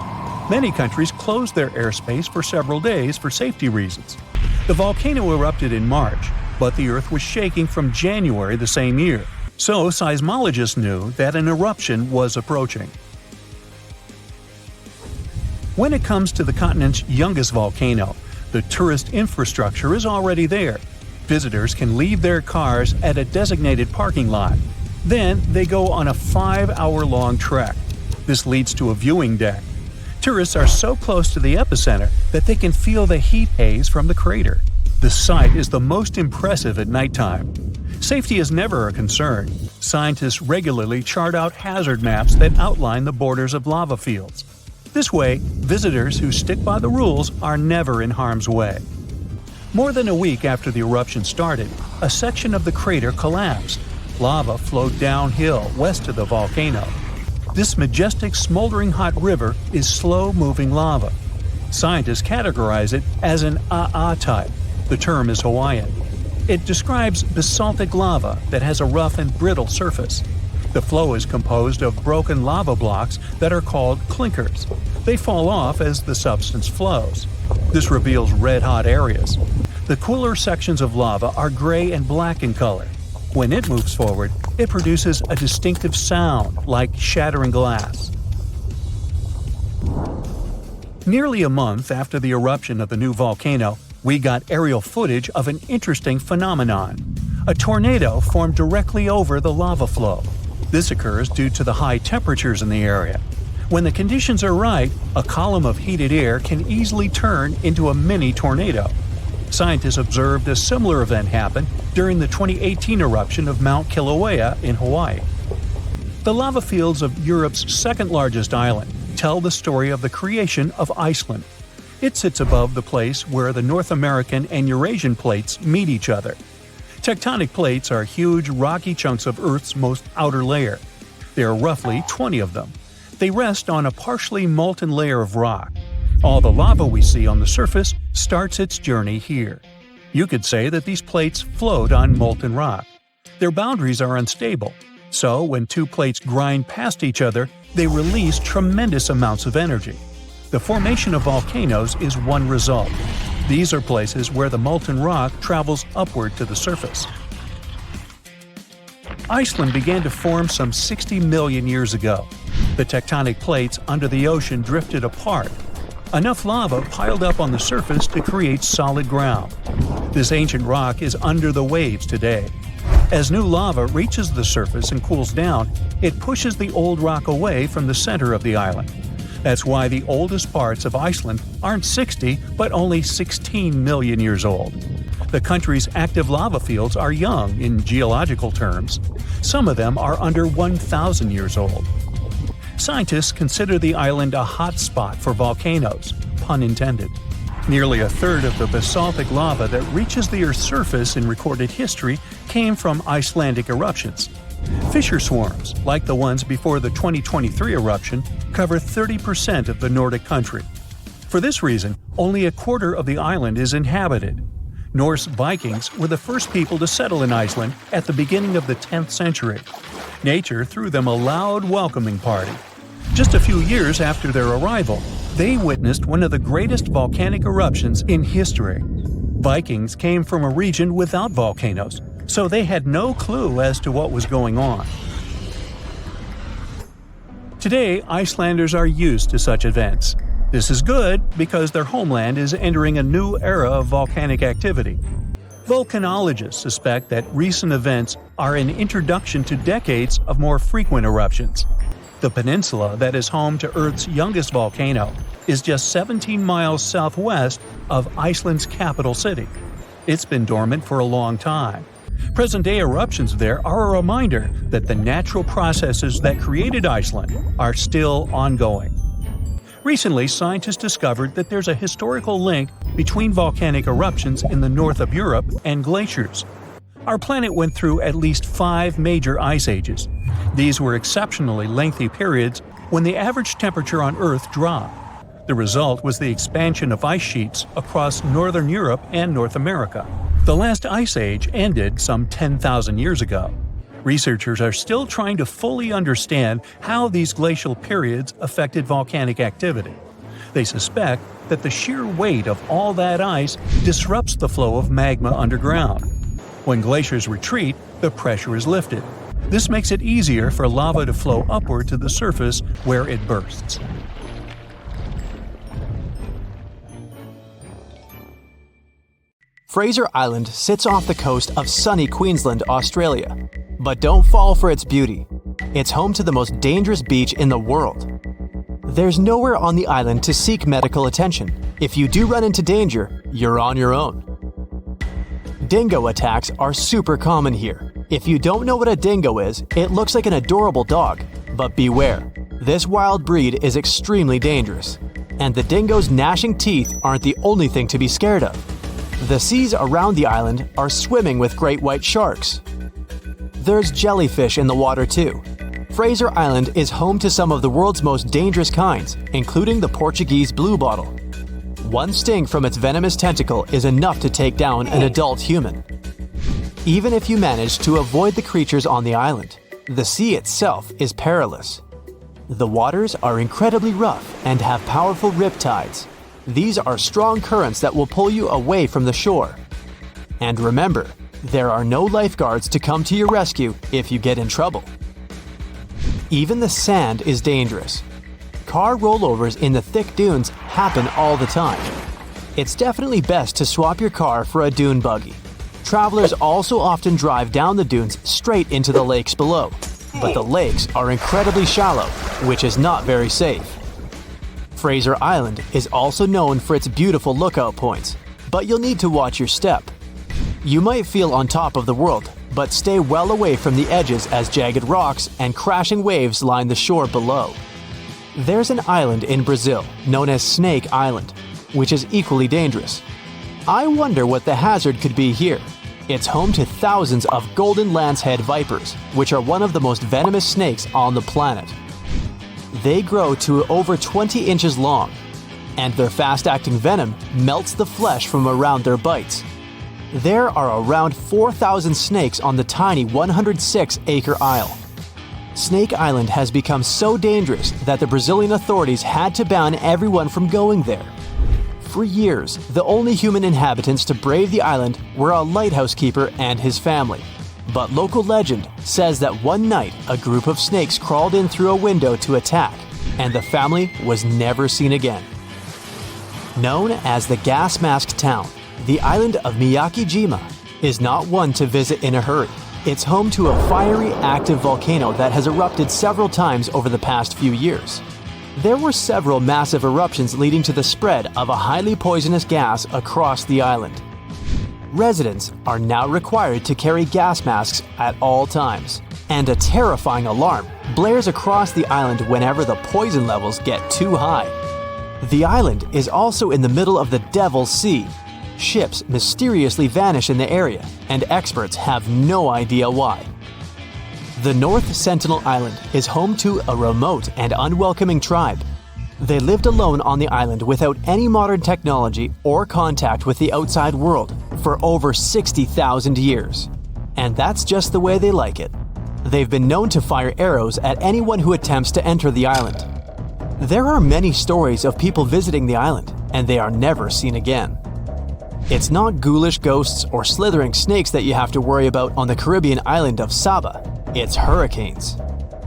Many countries closed their airspace for several days for safety reasons. The volcano erupted in March, but the Earth was shaking from January the same year, so seismologists knew that an eruption was approaching. When it comes to the continent's youngest volcano, the tourist infrastructure is already there. Visitors can leave their cars at a designated parking lot. Then they go on a 5-hour-long trek. This leads to a viewing deck. Tourists are so close to the epicenter that they can feel the heat haze from the crater. The sight is the most impressive at nighttime. Safety is never a concern. Scientists regularly chart out hazard maps that outline the borders of lava fields. This way, visitors who stick by the rules are never in harm's way. More than a week after the eruption started, a section of the crater collapsed. Lava flowed downhill west of the volcano. This majestic smoldering hot river is slow-moving lava. Scientists categorize it as an AA type. The term is Hawaiian. It describes basaltic lava that has a rough and brittle surface. The flow is composed of broken lava blocks that are called clinkers. They fall off as the substance flows. This reveals red-hot areas. The cooler sections of lava are gray and black in color. When it moves forward, it produces a distinctive sound like shattering glass. Nearly a month after the eruption of the new volcano, we got aerial footage of an interesting phenomenon. A tornado formed directly over the lava flow. This occurs due to the high temperatures in the area. When the conditions are right, a column of heated air can easily turn into a mini tornado. Scientists observed a similar event happen during the 2018 eruption of Mount Kilauea in Hawaii. The lava fields of Europe's second-largest island tell the story of the creation of Iceland. It sits above the place where the North American and Eurasian plates meet each other. Tectonic plates are huge, rocky chunks of Earth's most outer layer. There are roughly 20 of them. They rest on a partially molten layer of rock. All the lava we see on the surface starts its journey here. You could say that these plates float on molten rock. Their boundaries are unstable, so when two plates grind past each other, they release tremendous amounts of energy. The formation of volcanoes is one result. These are places where the molten rock travels upward to the surface. Iceland began to form some 60 million years ago. The tectonic plates under the ocean drifted apart. Enough lava piled up on the surface to create solid ground. This ancient rock is under the waves today. As new lava reaches the surface and cools down, it pushes the old rock away from the center of the island. That's why the oldest parts of Iceland aren't 60, but only 16 million years old. The country's active lava fields are young in geological terms. Some of them are under 1,000 years old. Scientists consider the island a hot spot for volcanoes, pun intended. Nearly a third of the basaltic lava that reaches the Earth's surface in recorded history came from Icelandic eruptions. Fissure swarms, like the ones before the 2023 eruption, cover 30% of the Nordic country. For this reason, only a quarter of the island is inhabited. Norse Vikings were the first people to settle in Iceland at the beginning of the 10th century. Nature threw them a loud welcoming party. Just a few years after their arrival, they witnessed one of the greatest volcanic eruptions in history. Vikings came from a region without volcanoes, so they had no clue as to what was going on. Today, Icelanders are used to such events. This is good because their homeland is entering a new era of volcanic activity. Volcanologists suspect that recent events are an introduction to decades of more frequent eruptions. The peninsula that is home to Earth's youngest volcano is just 17 miles southwest of Iceland's capital city. It's been dormant for a long time. Present-day eruptions there are a reminder that the natural processes that created Iceland are still ongoing. Recently, scientists discovered that there's a historical link between volcanic eruptions in the north of Europe and glaciers. Our planet went through at least 5 major ice ages. These were exceptionally lengthy periods when the average temperature on Earth dropped. The result was the expansion of ice sheets across northern Europe and North America. The last ice age ended some 10,000 years ago. Researchers are still trying to fully understand how these glacial periods affected volcanic activity. They suspect that the sheer weight of all that ice disrupts the flow of magma underground. When glaciers retreat, the pressure is lifted. This makes it easier for lava to flow upward to the surface where it bursts. Fraser Island sits off the coast of sunny Queensland, Australia. But don't fall for its beauty. It's home to the most dangerous beach in the world. There's nowhere on the island to seek medical attention. If you do run into danger, you're on your own. Dingo attacks are super common here. If you don't know what a dingo is, it looks like an adorable dog. But beware, this wild breed is extremely dangerous. And the dingo's gnashing teeth aren't the only thing to be scared of. The seas around the island are swimming with great white sharks. There's jellyfish in the water too. Fraser Island is home to some of the world's most dangerous kinds, including the Portuguese bluebottle. One sting from its venomous tentacle is enough to take down an adult human. Even if you manage to avoid the creatures on the island, the sea itself is perilous. The waters are incredibly rough and have powerful riptides. These are strong currents that will pull you away from the shore. And remember, there are no lifeguards to come to your rescue if you get in trouble. Even the sand is dangerous. Car rollovers in the thick dunes happen all the time. It's definitely best to swap your car for a dune buggy. Travelers also often drive down the dunes straight into the lakes below. But the lakes are incredibly shallow, which is not very safe. Fraser Island is also known for its beautiful lookout points, but you'll need to watch your step. You might feel on top of the world, but stay well away from the edges as jagged rocks and crashing waves line the shore below. There's an island in Brazil known as Snake Island, which is equally dangerous. I wonder what the hazard could be here. It's home to thousands of golden lancehead vipers, which are one of the most venomous snakes on the planet. They grow to over 20 inches long, and their fast-acting venom melts the flesh from around their bites. There are around 4,000 snakes on the tiny 106-acre isle. Snake Island has become so dangerous that the Brazilian authorities had to ban everyone from going there. For years, the only human inhabitants to brave the island were a lighthouse keeper and his family. But local legend says that one night a group of snakes crawled in through a window to attack, and the family was never seen again. Known as the Gas Mask Town, the island of Miyake-jima is not one to visit in a hurry. It's home to a fiery, active volcano that has erupted several times over the past few years. There were several massive eruptions leading to the spread of a highly poisonous gas across the island. Residents are now required to carry gas masks at all times, and a terrifying alarm blares across the island whenever the poison levels get too high. The island is also in the middle of the Devil's Sea. Ships mysteriously vanish in the area, and experts have no idea why. The North Sentinel Island is home to a remote and unwelcoming tribe. They lived alone on the island without any modern technology or contact with the outside world for over 60,000 years. And that's just the way they like it. They've been known to fire arrows at anyone who attempts to enter the island. There are many stories of people visiting the island, and they are never seen again. It's not ghoulish ghosts or slithering snakes that you have to worry about on the Caribbean island of Saba. It's hurricanes.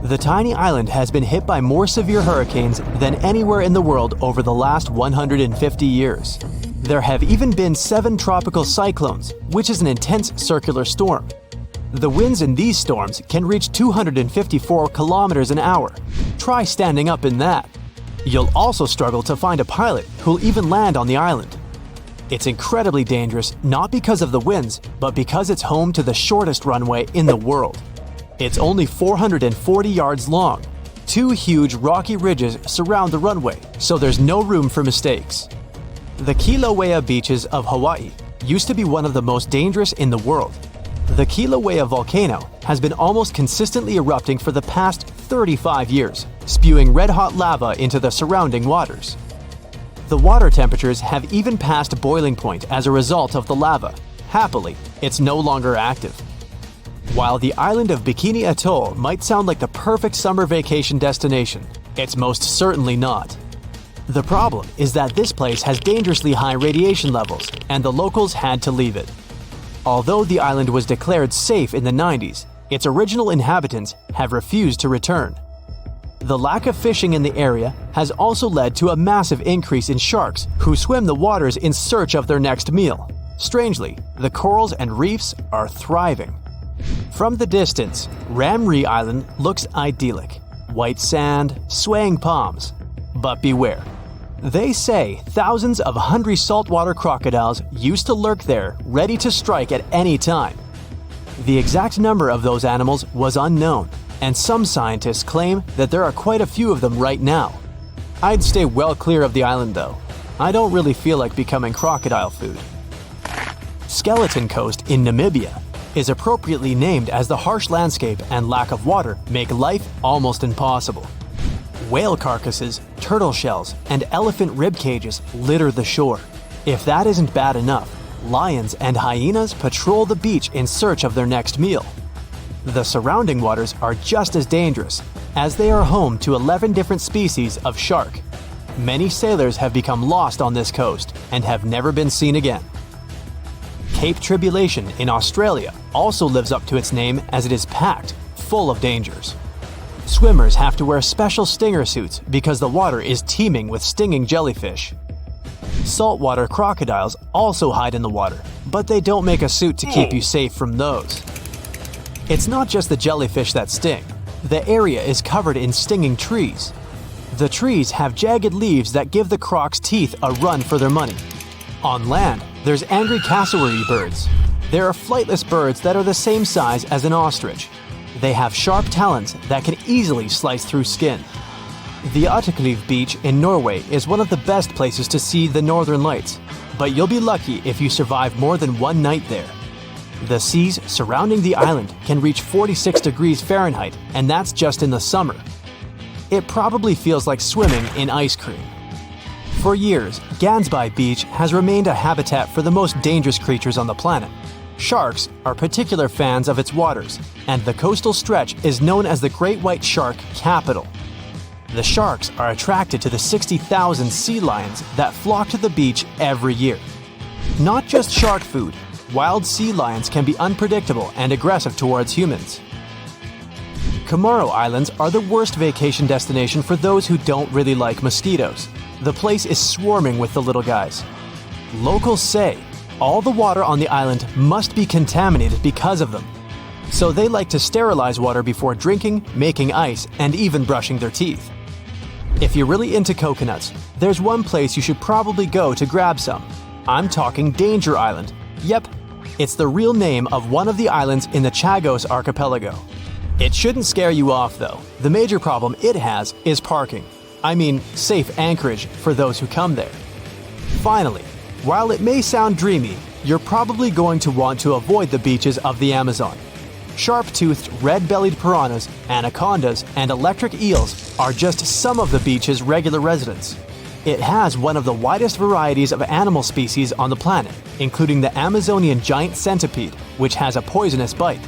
The tiny island has been hit by more severe hurricanes than anywhere in the world over the last 150 years. There have even been 7 tropical cyclones, which is an intense circular storm. The winds in these storms can reach 254 kilometers an hour. Try standing up in that. You'll also struggle to find a pilot who'll even land on the island. It's incredibly dangerous not because of the winds, but because it's home to the shortest runway in the world. It's only 440 yards long. 2 huge rocky ridges surround the runway, so there's no room for mistakes. The Kilauea beaches of Hawaii used to be one of the most dangerous in the world. The Kilauea volcano has been almost consistently erupting for the past 35 years, spewing red-hot lava into the surrounding waters. The water temperatures have even passed boiling point as a result of the lava. Happily, it's no longer active. While the island of Bikini Atoll might sound like the perfect summer vacation destination, it's most certainly not. The problem is that this place has dangerously high radiation levels, and the locals had to leave it. Although the island was declared safe in the 90s, its original inhabitants have refused to return. The lack of fishing in the area has also led to a massive increase in sharks who swim the waters in search of their next meal. Strangely, the corals and reefs are thriving. From the distance, Ramree Island looks idyllic. White sand, swaying palms. But beware. They say thousands of hungry saltwater crocodiles used to lurk there, ready to strike at any time. The exact number of those animals was unknown, and some scientists claim that there are quite a few of them right now. I'd stay well clear of the island though. I don't really feel like becoming crocodile food. Skeleton Coast in Namibia is appropriately named as the harsh landscape and lack of water make life almost impossible. Whale carcasses, turtle shells, and elephant rib cages litter the shore. If that isn't bad enough, lions and hyenas patrol the beach in search of their next meal. The surrounding waters are just as dangerous, as they are home to 11 different species of shark. Many sailors have become lost on this coast and have never been seen again. Cape Tribulation in Australia also lives up to its name as it is packed, full of dangers. Swimmers have to wear special stinger suits because the water is teeming with stinging jellyfish. Saltwater crocodiles also hide in the water, but they don't make a suit to keep you safe from those. It's not just the jellyfish that sting. The area is covered in stinging trees. The trees have jagged leaves that give the crocs' teeth a run for their money. On land, there's angry cassowary birds. There are flightless birds that are the same size as an ostrich. They have sharp talons that can easily slice through skin. The Ottakliv beach in Norway is one of the best places to see the northern lights, but you'll be lucky if you survive more than one night there. The seas surrounding the island can reach 46 degrees Fahrenheit, and that's just in the summer. It probably feels like swimming in ice cream. For years, Gansby Beach has remained a habitat for the most dangerous creatures on the planet. Sharks are particular fans of its waters, and the coastal stretch is known as the Great White Shark Capital. The sharks are attracted to the 60,000 sea lions that flock to the beach every year. Not just shark food, wild sea lions can be unpredictable and aggressive towards humans. Comoro Islands are the worst vacation destination for those who don't really like mosquitoes. The place is swarming with the little guys. Locals say all the water on the island must be contaminated because of them. So they like to sterilize water before drinking, making ice, and even brushing their teeth. If you're really into coconuts, there's one place you should probably go to grab some. I'm talking Danger Island. Yep, it's the real name of one of the islands in the Chagos archipelago. It shouldn't scare you off though. The major problem it has is parking. I mean, safe anchorage for those who come there. Finally, while it may sound dreamy, you're probably going to want to avoid the beaches of the Amazon. Sharp-toothed red-bellied piranhas, anacondas, and electric eels are just some of the beach's regular residents. It has one of the widest varieties of animal species on the planet, including the Amazonian giant centipede, which has a poisonous bite.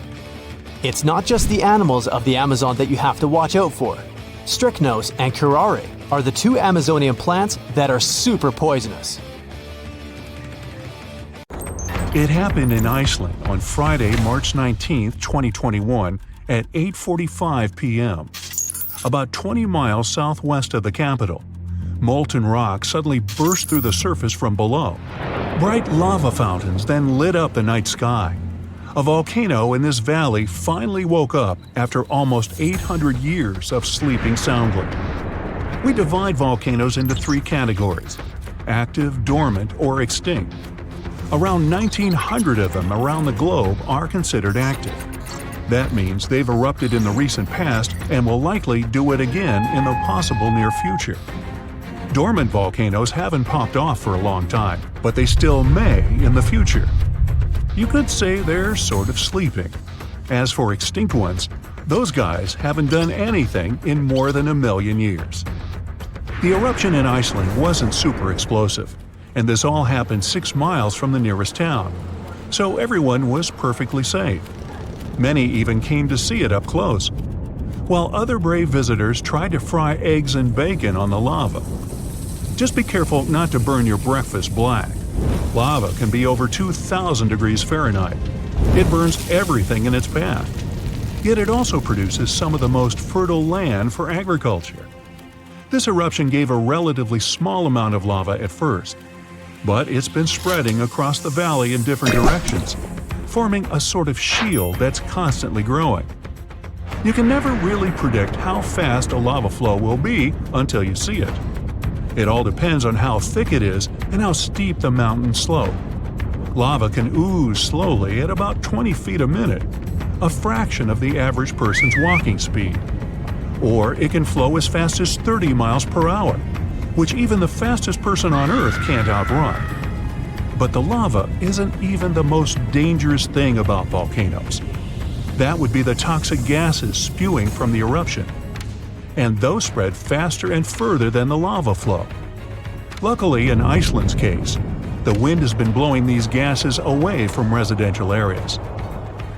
It's not just the animals of the Amazon that you have to watch out for. Strychnos and curare are the 2 Amazonian plants that are super poisonous. It happened in Iceland on Friday, March 19, 2021 at 8:45 p.m., about 20 miles southwest of the capital. Molten rock suddenly burst through the surface from below. Bright lava fountains then lit up the night sky. A volcano in this valley finally woke up after almost 800 years of sleeping soundly. We divide volcanoes into three categories: active, dormant, or extinct. Around 1,900 of them around the globe are considered active. That means they've erupted in the recent past and will likely do it again in the possible near future. Dormant volcanoes haven't popped off for a long time, but they still may in the future. You could say they're sort of sleeping. As for extinct ones, those guys haven't done anything in more than 1 million years. The eruption in Iceland wasn't super explosive, and this all happened 6 miles from the nearest town, so everyone was perfectly safe. Many even came to see it up close, while other brave visitors tried to fry eggs and bacon on the lava. Just be careful not to burn your breakfast black. Lava can be over 2,000 degrees Fahrenheit. It burns everything in its path. Yet it also produces some of the most fertile land for agriculture. This eruption gave a relatively small amount of lava at first, but it's been spreading across the valley in different directions, forming a sort of shield that's constantly growing. You can never really predict how fast a lava flow will be until you see it. It all depends on how thick it is and how steep the mountain slope. Lava can ooze slowly at about 20 feet a minute, a fraction of the average person's walking speed. Or it can flow as fast as 30 miles per hour, which even the fastest person on Earth can't outrun. But the lava isn't even the most dangerous thing about volcanoes. That would be the toxic gases spewing from the eruption. And those spread faster and further than the lava flow. Luckily, in Iceland's case, the wind has been blowing these gases away from residential areas.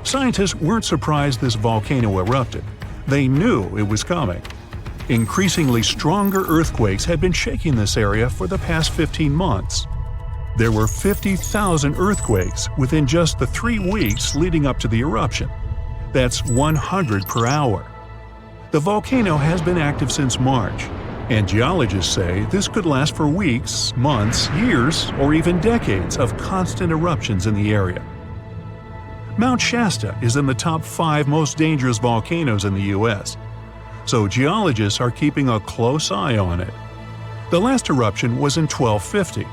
Scientists weren't surprised this volcano erupted. They knew it was coming. Increasingly stronger earthquakes had been shaking this area for the past 15 months. There were 50,000 earthquakes within just the 3 weeks leading up to the eruption. That's 100 per hour. The volcano has been active since March, and geologists say this could last for weeks, months, years, or even decades of constant eruptions in the area. Mount Shasta is in the top 5 most dangerous volcanoes in the U.S., so geologists are keeping a close eye on it. The last eruption was in 1250.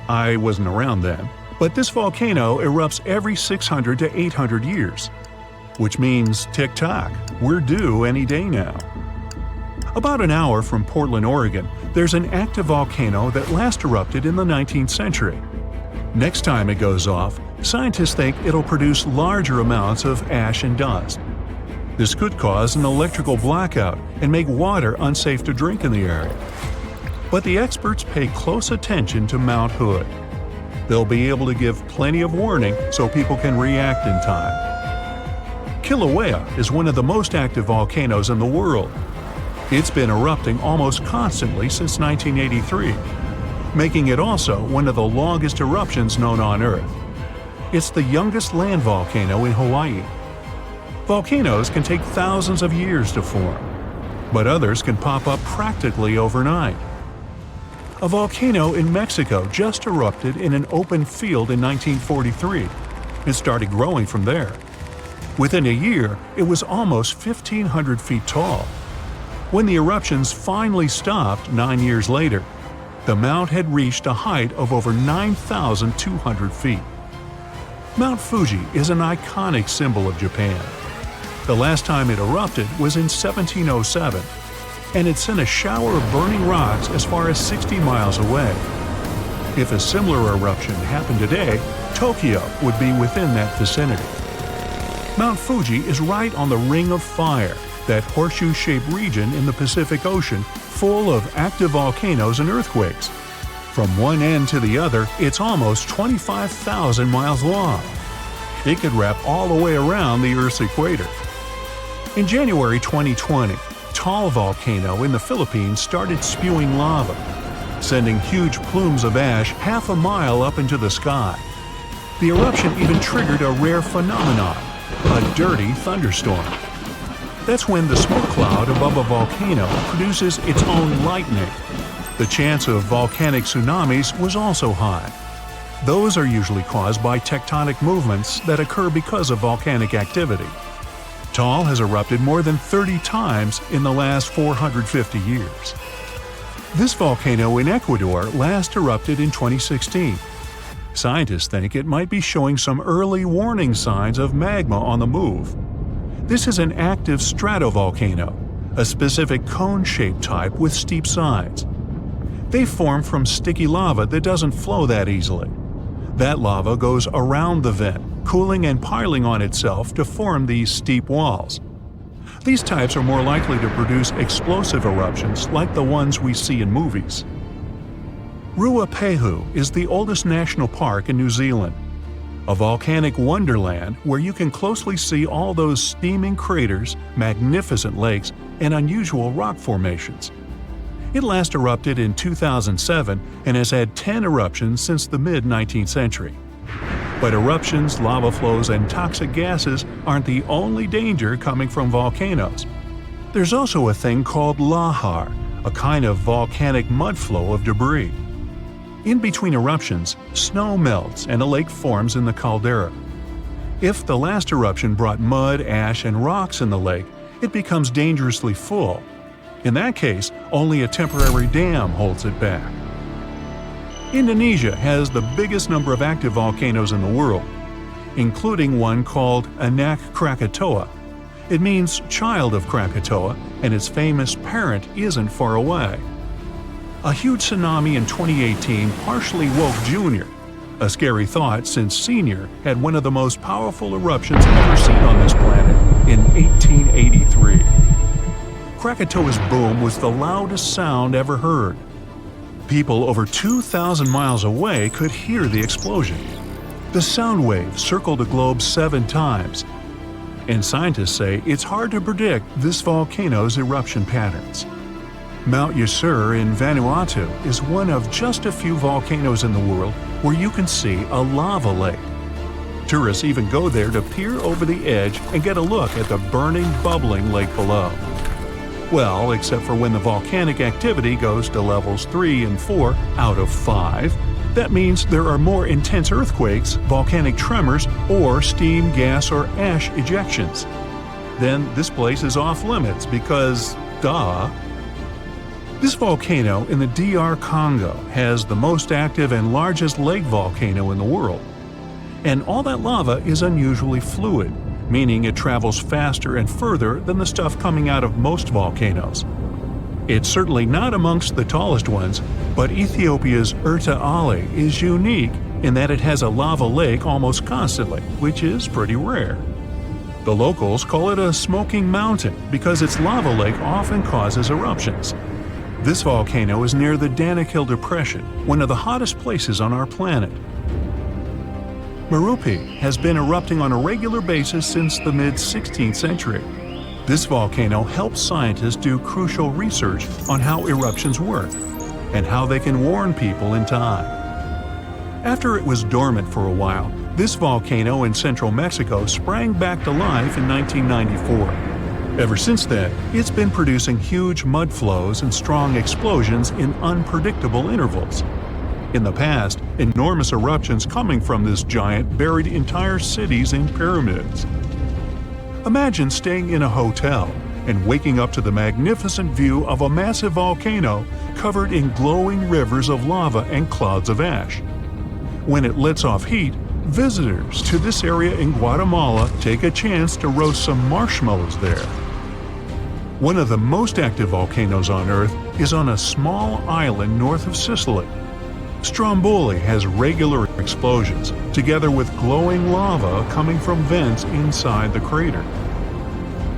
I wasn't around then, but this volcano erupts every 600 to 800 years. Which means, tick-tock, we're due any day now. About an hour from Portland, Oregon, there's an active volcano that last erupted in the 19th century. Next time it goes off, scientists think it'll produce larger amounts of ash and dust. This could cause an electrical blackout and make water unsafe to drink in the area. But the experts pay close attention to Mount Hood. They'll be able to give plenty of warning so people can react in time. Kilauea is one of the most active volcanoes in the world. It's been erupting almost constantly since 1983, making it also one of the longest eruptions known on Earth. It's the youngest land volcano in Hawaii. Volcanoes can take thousands of years to form, but others can pop up practically overnight. A volcano in Mexico just erupted in an open field in 1943 and started growing from there. Within a year, it was almost 1,500 feet tall. When the eruptions finally stopped 9 years later, the mount had reached a height of over 9,200 feet. Mount Fuji is an iconic symbol of Japan. The last time it erupted was in 1707, and it sent a shower of burning rocks as far as 60 miles away. If a similar eruption happened today, Tokyo would be within that vicinity. Mount Fuji is right on the Ring of Fire, that horseshoe-shaped region in the Pacific Ocean full of active volcanoes and earthquakes. From one end to the other, it's almost 25,000 miles long. It could wrap all the way around the Earth's equator. In January 2020, Taal Volcano in the Philippines started spewing lava, sending huge plumes of ash half a mile up into the sky. The eruption even triggered a rare phenomenon, a dirty thunderstorm. That's when the smoke cloud above a volcano produces its own lightning. The chance of volcanic tsunamis was also high. Those are usually caused by tectonic movements that occur because of volcanic activity. Taal has erupted more than 30 times in the last 450 years. This volcano in Ecuador last erupted in 2016. Scientists think it might be showing some early warning signs of magma on the move. This is an active stratovolcano, a specific cone-shaped type with steep sides. They form from sticky lava that doesn't flow that easily. That lava goes around the vent, cooling and piling on itself to form these steep walls. These types are more likely to produce explosive eruptions like the ones we see in movies. Ruapehu is the oldest national park in New Zealand, a volcanic wonderland where you can closely see all those steaming craters, magnificent lakes, and unusual rock formations. It last erupted in 2007 and has had 10 eruptions since the mid-19th century. But eruptions, lava flows, and toxic gases aren't the only danger coming from volcanoes. There's also a thing called lahar, a kind of volcanic mud flow of debris. In between eruptions, snow melts and a lake forms in the caldera. If the last eruption brought mud, ash, and rocks in the lake, it becomes dangerously full. In that case, only a temporary dam holds it back. Indonesia has the biggest number of active volcanoes in the world, including one called Anak Krakatoa. It means child of Krakatoa, and its famous parent isn't far away. A huge tsunami in 2018 partially woke Junior, a scary thought since Senior had one of the most powerful eruptions ever seen on this planet in 1883. Krakatoa's boom was the loudest sound ever heard. People over 2,000 miles away could hear the explosion. The sound wave circled the globe 7 times, and scientists say it's hard to predict this volcano's eruption patterns. Mount Yasur in Vanuatu is one of just a few volcanoes in the world where you can see a lava lake. Tourists even go there to peer over the edge and get a look at the burning, bubbling lake below. Well, except for when the volcanic activity goes to levels 3 and 4 out of 5. That means there are more intense earthquakes, volcanic tremors, or steam, gas, or ash ejections. Then this place is off limits because, duh. This volcano in the DR Congo has the most active and largest lake volcano in the world. And all that lava is unusually fluid, meaning it travels faster and further than the stuff coming out of most volcanoes. It's certainly not amongst the tallest ones, but Ethiopia's Erta Ale is unique in that it has a lava lake almost constantly, which is pretty rare. The locals call it a smoking mountain because its lava lake often causes eruptions. This volcano is near the Danakil Depression, one of the hottest places on our planet. Merupi has been erupting on a regular basis since the mid-16th century. This volcano helps scientists do crucial research on how eruptions work and how they can warn people in time. After it was dormant for a while, this volcano in central Mexico sprang back to life in 1994. Ever since then, it's been producing huge mud flows and strong explosions in unpredictable intervals. In the past, enormous eruptions coming from this giant buried entire cities in pyramids. Imagine staying in a hotel and waking up to the magnificent view of a massive volcano covered in glowing rivers of lava and clouds of ash. When it lets off heat, visitors to this area in Guatemala take a chance to roast some marshmallows there. One of the most active volcanoes on Earth is on a small island north of Sicily. Stromboli has regular explosions, together with glowing lava coming from vents inside the crater.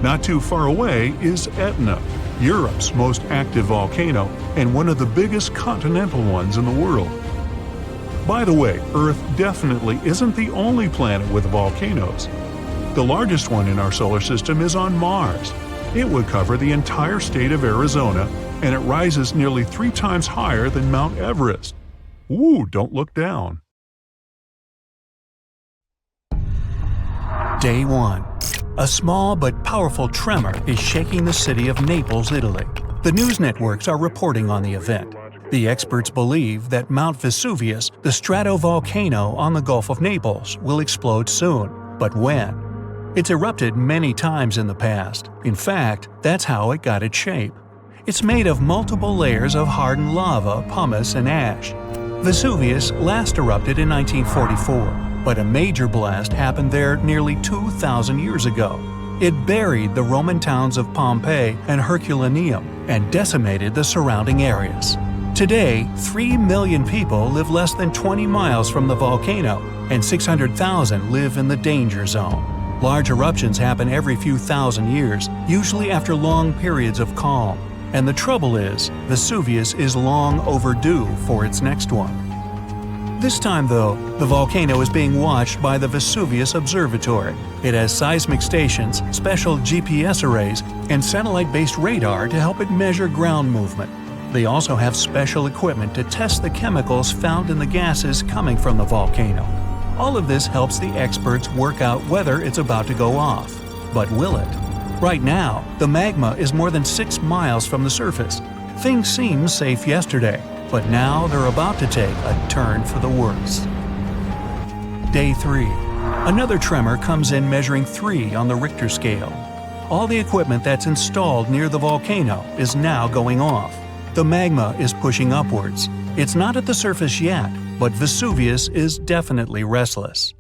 Not too far away is Etna, Europe's most active volcano and one of the biggest continental ones in the world. By the way, Earth definitely isn't the only planet with volcanoes. The largest one in our solar system is on Mars. It would cover the entire state of Arizona, and it rises nearly 3 times higher than Mount Everest. Ooh, don't look down. Day 1. A small but powerful tremor is shaking the city of Naples, Italy. The news networks are reporting on the event. The experts believe that Mount Vesuvius, the stratovolcano on the Gulf of Naples, will explode soon. But when? It's erupted many times in the past. In fact, that's how it got its shape. It's made of multiple layers of hardened lava, pumice, and ash. Vesuvius last erupted in 1944, but a major blast happened there nearly 2,000 years ago. It buried the Roman towns of Pompeii and Herculaneum and decimated the surrounding areas. Today, 3 million people live less than 20 miles from the volcano, and 600,000 live in the danger zone. Large eruptions happen every few thousand years, usually after long periods of calm. And the trouble is, Vesuvius is long overdue for its next one. This time, though, the volcano is being watched by the Vesuvius Observatory. It has seismic stations, special GPS arrays, and satellite-based radar to help it measure ground movement. They also have special equipment to test the chemicals found in the gases coming from the volcano. All of this helps the experts work out whether it's about to go off. But will it? Right now, the magma is more than 6 miles from the surface. Things seemed safe yesterday, but now they're about to take a turn for the worse. Day 3. Another tremor comes in measuring 3 on the Richter scale. All the equipment that's installed near the volcano is now going off. The magma is pushing upwards. It's not at the surface yet, but Vesuvius is definitely restless.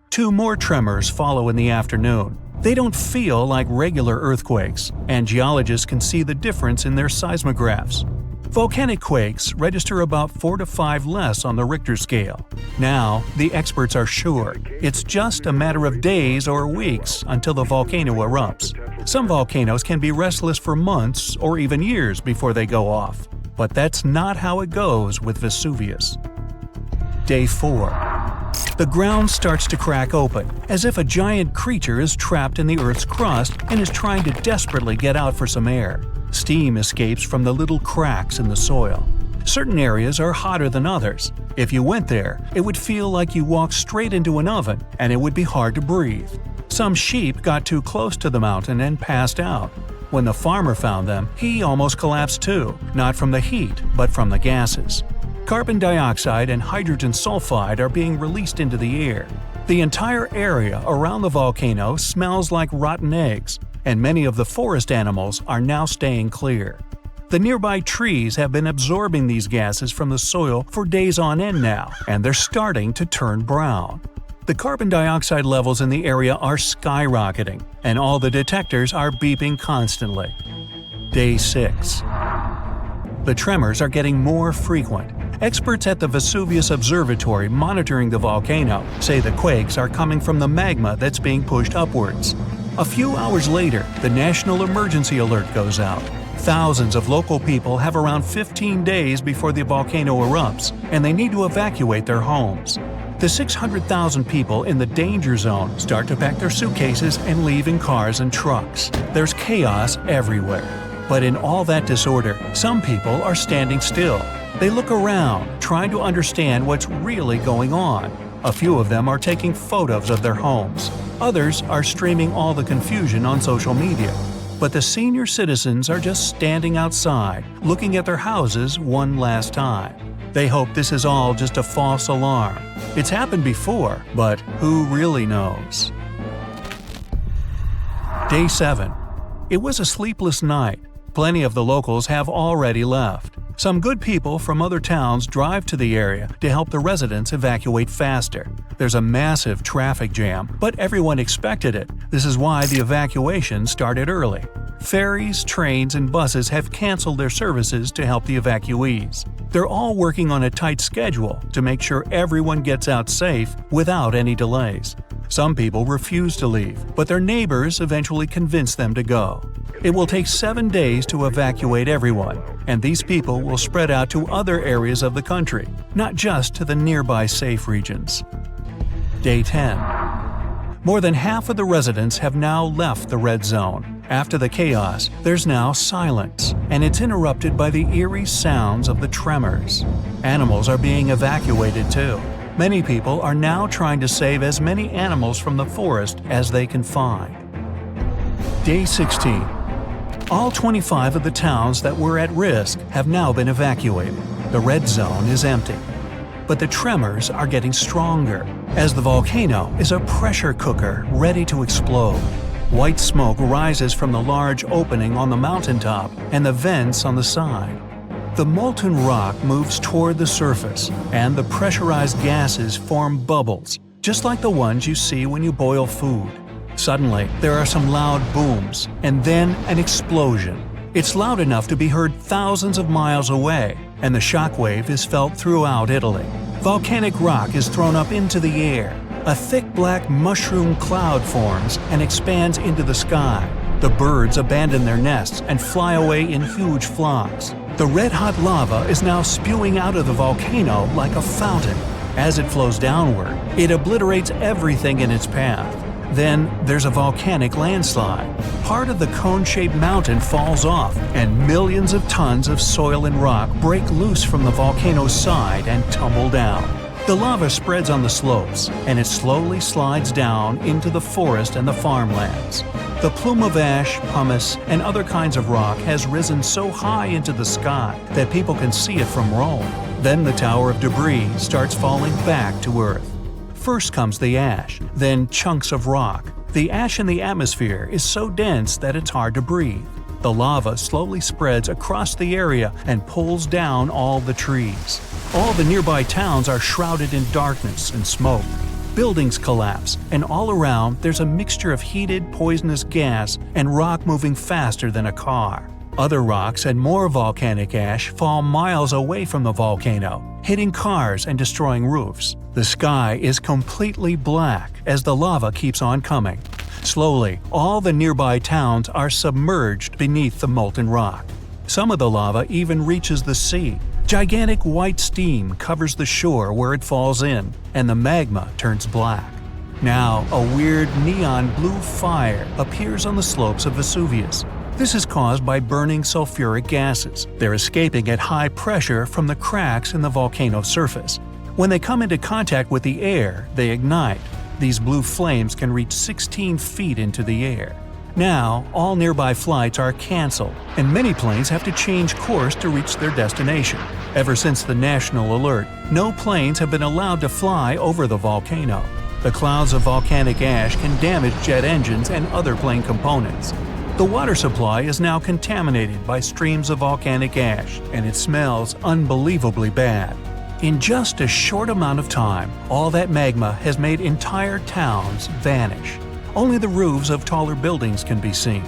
2 more tremors follow in the afternoon. They don't feel like regular earthquakes, and geologists can see the difference in their seismographs. Volcanic quakes register about 4 to 5 less on the Richter scale. Now, the experts are sure it's just a matter of days or weeks until the volcano erupts. Some volcanoes can be restless for months or even years before they go off. But that's not how it goes with Vesuvius. Day 4. The ground starts to crack open, as if a giant creature is trapped in the Earth's crust and is trying to desperately get out for some air. Steam escapes from the little cracks in the soil. Certain areas are hotter than others. If you went there, it would feel like you walked straight into an oven, and it would be hard to breathe. Some sheep got too close to the mountain and passed out. When the farmer found them, he almost collapsed too, not from the heat, but from the gases. Carbon dioxide and hydrogen sulfide are being released into the air. The entire area around the volcano smells like rotten eggs, and many of the forest animals are now staying clear. The nearby trees have been absorbing these gases from the soil for days on end now, and they're starting to turn brown. The carbon dioxide levels in the area are skyrocketing, and all the detectors are beeping constantly. Day 6. The tremors are getting more frequent. Experts at the Vesuvius Observatory monitoring the volcano say the quakes are coming from the magma that's being pushed upwards. A few hours later, the national emergency alert goes out. Thousands of local people have around 15 days before the volcano erupts, and they need to evacuate their homes. The 600,000 people in the danger zone start to pack their suitcases and leave in cars and trucks. There's chaos everywhere. But in all that disorder, some people are standing still. They look around, trying to understand what's really going on. A few of them are taking photos of their homes. Others are streaming all the confusion on social media. But the senior citizens are just standing outside, looking at their houses one last time. They hope this is all just a false alarm. It's happened before, but who really knows? Day 7. It was a sleepless night. Plenty of the locals have already left. Some good people from other towns drive to the area to help the residents evacuate faster. There's a massive traffic jam, but everyone expected it. This is why the evacuation started early. Ferries, trains, and buses have canceled their services to help the evacuees. They're all working on a tight schedule to make sure everyone gets out safe without any delays. Some people refuse to leave, but their neighbors eventually convince them to go. It will take 7 days to evacuate everyone, and these people will spread out to other areas of the country, not just to the nearby safe regions. Day 10. More than half of the residents have now left the red zone. After the chaos, there's now silence, and it's interrupted by the eerie sounds of the tremors. Animals are being evacuated too. Many people are now trying to save as many animals from the forest as they can find. Day 16. All 25 of the towns that were at risk have now been evacuated. The red zone is empty. But the tremors are getting stronger, as the volcano is a pressure cooker ready to explode. White smoke rises from the large opening on the mountaintop and the vents on the side. The molten rock moves toward the surface, and the pressurized gases form bubbles, just like the ones you see when you boil food. Suddenly, there are some loud booms, and then an explosion. It's loud enough to be heard thousands of miles away, and the shockwave is felt throughout Italy. Volcanic rock is thrown up into the air. A thick black mushroom cloud forms and expands into the sky. The birds abandon their nests and fly away in huge flocks. The red-hot lava is now spewing out of the volcano like a fountain. As it flows downward, it obliterates everything in its path. Then there's a volcanic landslide. Part of the cone-shaped mountain falls off, and millions of tons of soil and rock break loose from the volcano's side and tumble down. The lava spreads on the slopes, and it slowly slides down into the forest and the farmlands. The plume of ash, pumice, and other kinds of rock has risen so high into the sky that people can see it from Rome. Then the tower of debris starts falling back to Earth. First comes the ash, then chunks of rock. The ash in the atmosphere is so dense that it's hard to breathe. The lava slowly spreads across the area and pulls down all the trees. All the nearby towns are shrouded in darkness and smoke. Buildings collapse, and all around there's a mixture of heated, poisonous gas and rock moving faster than a car. Other rocks and more volcanic ash fall miles away from the volcano, hitting cars and destroying roofs. The sky is completely black as the lava keeps on coming. Slowly, all the nearby towns are submerged beneath the molten rock. Some of the lava even reaches the sea. Gigantic white steam covers the shore where it falls in, and the magma turns black. Now, a weird neon blue fire appears on the slopes of Vesuvius. This is caused by burning sulfuric gases. They're escaping at high pressure from the cracks in the volcano surface. When they come into contact with the air, they ignite. These blue flames can reach 16 feet into the air. Now, all nearby flights are canceled, and many planes have to change course to reach their destination. Ever since the national alert, no planes have been allowed to fly over the volcano. The clouds of volcanic ash can damage jet engines and other plane components. The water supply is now contaminated by streams of volcanic ash, and it smells unbelievably bad. In just a short amount of time, all that magma has made entire towns vanish. Only the roofs of taller buildings can be seen.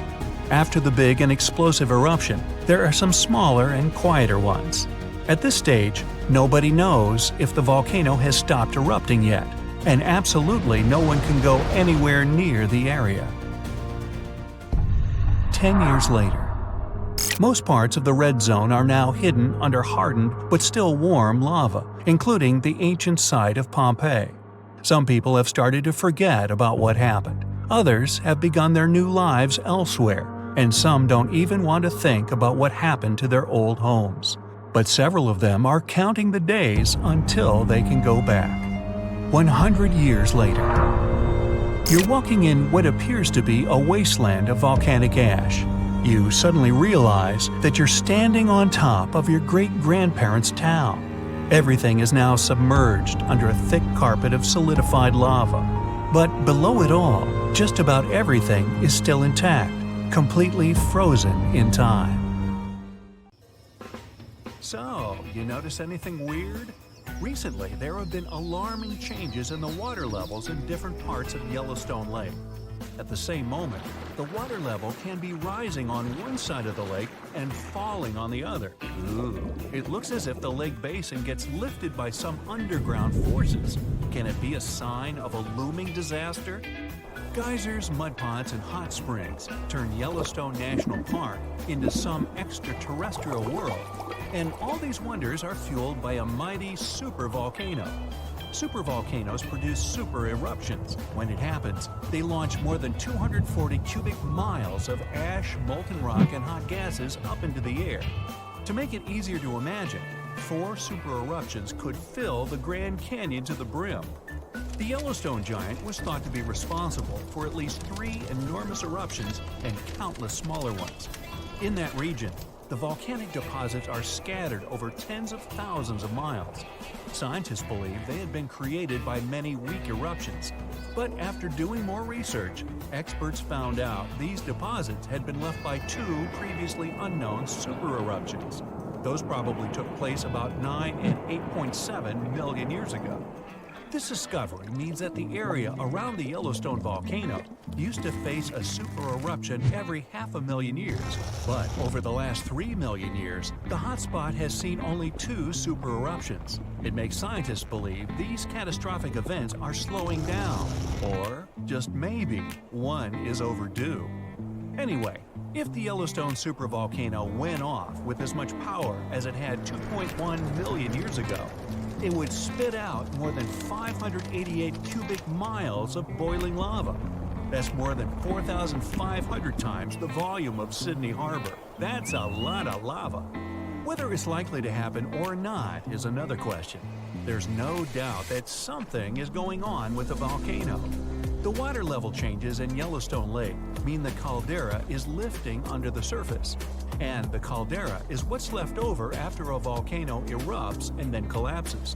After the big and explosive eruption, there are some smaller and quieter ones. At this stage, nobody knows if the volcano has stopped erupting yet, and absolutely no one can go anywhere near the area. 10 years later. Most parts of the red zone are now hidden under hardened but still warm lava, including the ancient site of Pompeii. Some people have started to forget about what happened. Others have begun their new lives elsewhere, and some don't even want to think about what happened to their old homes. But several of them are counting the days until they can go back. 100 years later. You're walking in what appears to be a wasteland of volcanic ash. You suddenly realize that you're standing on top of your great-grandparents' town. Everything is now submerged under a thick carpet of solidified lava. But below it all, just about everything is still intact, completely frozen in time. So, you notice anything weird? Recently, there have been alarming changes in the water levels in different parts of Yellowstone Lake. At the same moment, the water level can be rising on one side of the lake and falling on the other. Ooh, it looks as if the lake basin gets lifted by some underground forces. Can it be a sign of a looming disaster? Geysers, mud ponds, and hot springs turn Yellowstone National Park into some extraterrestrial world. And all these wonders are fueled by a mighty supervolcano. Supervolcanoes produce super eruptions. When it happens, they launch more than 240 cubic miles of ash, molten rock, and hot gases up into the air. To make it easier to imagine, 4 super eruptions could fill the Grand Canyon to the brim. The Yellowstone giant was thought to be responsible for at least 3 enormous eruptions and countless smaller ones. In that region, the volcanic deposits are scattered over tens of thousands of miles. Scientists believe they had been created by many weak eruptions. But after doing more research, experts found out these deposits had been left by two previously unknown supereruptions. Those probably took place about 9 and 8.7 million years ago. This discovery means that the area around the Yellowstone volcano used to face a supereruption every 500,000 years. But over the last 3 million years, the hotspot has seen only 2 supereruptions. It makes scientists believe these catastrophic events are slowing down, or just maybe one is overdue. Anyway, if the Yellowstone supervolcano went off with as much power as it had 2.1 million years ago, it would spit out more than 588 cubic miles of boiling lava. That's more than 4,500 times the volume of Sydney Harbor. That's a lot of lava. Whether it's likely to happen or not is another question. There's no doubt that something is going on with the volcano. The water level changes in Yellowstone Lake mean the caldera is lifting under the surface. And the caldera is what's left over after a volcano erupts and then collapses.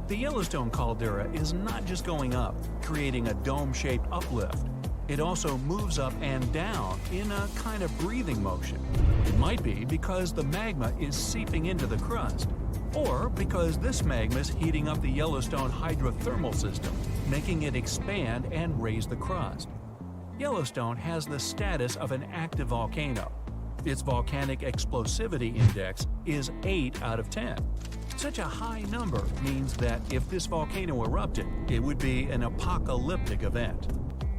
The Yellowstone caldera is not just going up, creating a dome-shaped uplift. It also moves up and down in a kind of breathing motion. It might be because the magma is seeping into the crust, or because this magma is heating up the Yellowstone hydrothermal system, making it expand and raise the crust. Yellowstone has the status of an active volcano. Its volcanic explosivity index is 8 out of 10. Such a high number means that if this volcano erupted, it would be an apocalyptic event.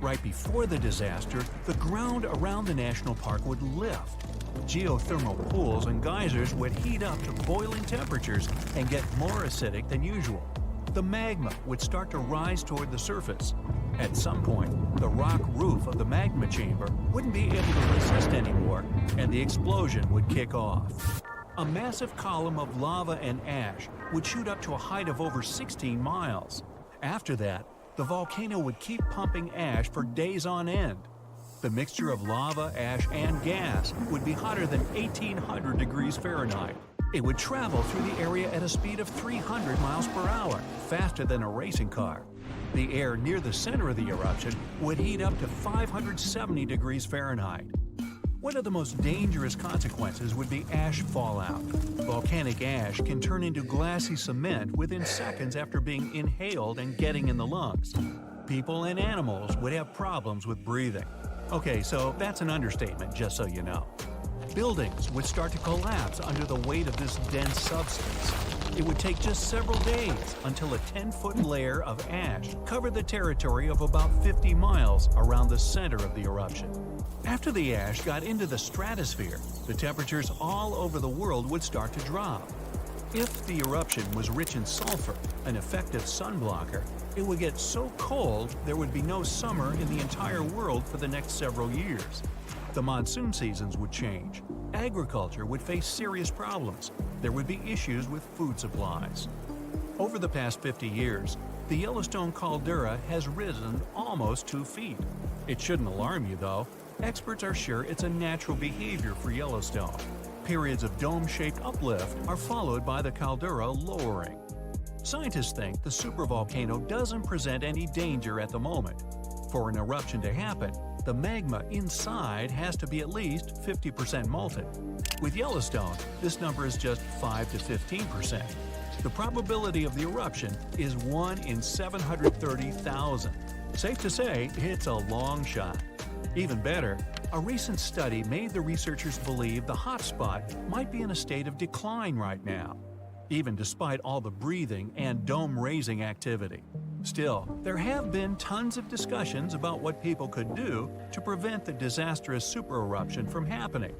Right before the disaster, the ground around the national park would lift. Geothermal pools and geysers would heat up to boiling temperatures and get more acidic than usual. The magma would start to rise toward the surface. At some point, the rock roof of the magma chamber wouldn't be able to resist anymore, and the explosion would kick off. A massive column of lava and ash would shoot up to a height of over 16 miles. After that, the volcano would keep pumping ash for days on end. The mixture of lava, ash, and gas would be hotter than 1,800 degrees Fahrenheit. It would travel through the area at a speed of 300 miles per hour, faster than a racing car. The air near the center of the eruption would heat up to 570 degrees Fahrenheit. One of the most dangerous consequences would be ash fallout. Volcanic ash can turn into glassy cement within seconds after being inhaled and getting in the lungs. People and animals would have problems with breathing. Okay, so that's an understatement, just so you know. Buildings would start to collapse under the weight of this dense substance. It would take just several days until a 10-foot layer of ash covered the territory of about 50 miles around the center of the eruption. After the ash got into the stratosphere, the temperatures all over the world would start to drop. If the eruption was rich in sulfur, an effective sunblocker, it would get so cold there would be no summer in the entire world for the next several years. The monsoon seasons would change. Agriculture would face serious problems. There would be issues with food supplies. Over the past 50 years, the Yellowstone caldera has risen almost 2 feet. It shouldn't alarm you, though. Experts are sure it's a natural behavior for Yellowstone. Periods of dome-shaped uplift are followed by the caldera lowering. Scientists think the supervolcano doesn't present any danger at the moment. For an eruption to happen, the magma inside has to be at least 50% molten. With Yellowstone, this number is just 5 to 15%. The probability of the eruption is 1 in 730,000. Safe to say, it's a long shot. Even better, a recent study made the researchers believe the hotspot might be in a state of decline right now, even despite all the breathing and dome-raising activity. Still, there have been tons of discussions about what people could do to prevent the disastrous supereruption from happening.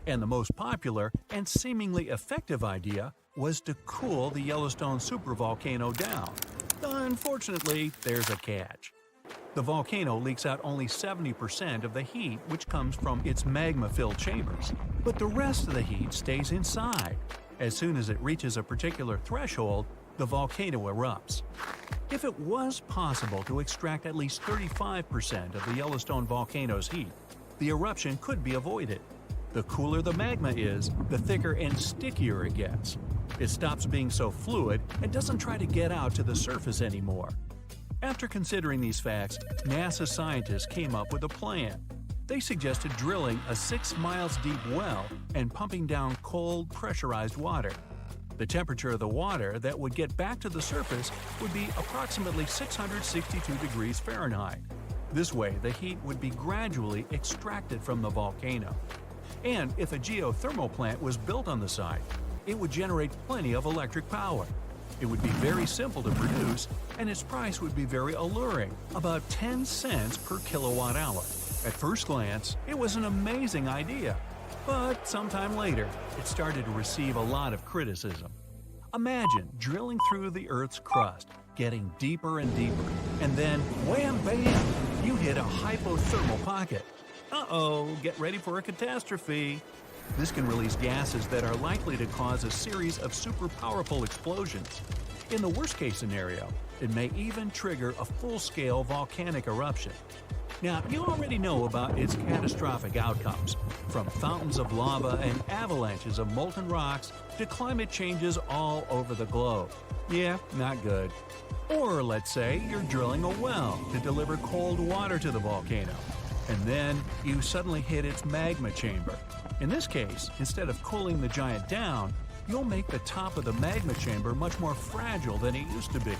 And the most popular and seemingly effective idea was to cool the Yellowstone supervolcano down. Unfortunately, there's a catch. The volcano leaks out only 70% of the heat which comes from its magma-filled chambers, but the rest of the heat stays inside. As soon as it reaches a particular threshold, the volcano erupts. If it was possible to extract at least 35% of the Yellowstone volcano's heat, the eruption could be avoided. The cooler the magma is, the thicker and stickier it gets. It stops being so fluid and doesn't try to get out to the surface anymore. After considering these facts, NASA scientists came up with a plan. They suggested drilling a 6 miles deep well and pumping down cold, pressurized water. The temperature of the water that would get back to the surface would be approximately 662 degrees Fahrenheit. This way, the heat would be gradually extracted from the volcano. And if a geothermal plant was built on the site, it would generate plenty of electric power. It would be very simple to produce, and its price would be very alluring, about 10 cents per kilowatt hour. At first glance, it was an amazing idea. But sometime later, it started to receive a lot of criticism. Imagine drilling through the Earth's crust, getting deeper and deeper, and then wham bam, you hit a hypothermal pocket. Uh-oh, get ready for a catastrophe. This can release gases that are likely to cause a series of super powerful explosions. In the worst-case scenario, it may even trigger a full-scale volcanic eruption. Now, you already know about its catastrophic outcomes, from fountains of lava and avalanches of molten rocks to climate changes all over the globe. Yeah, not good. Or let's say you're drilling a well to deliver cold water to the volcano, and then you suddenly hit its magma chamber. In this case, instead of cooling the giant down, you'll make the top of the magma chamber much more fragile than it used to be.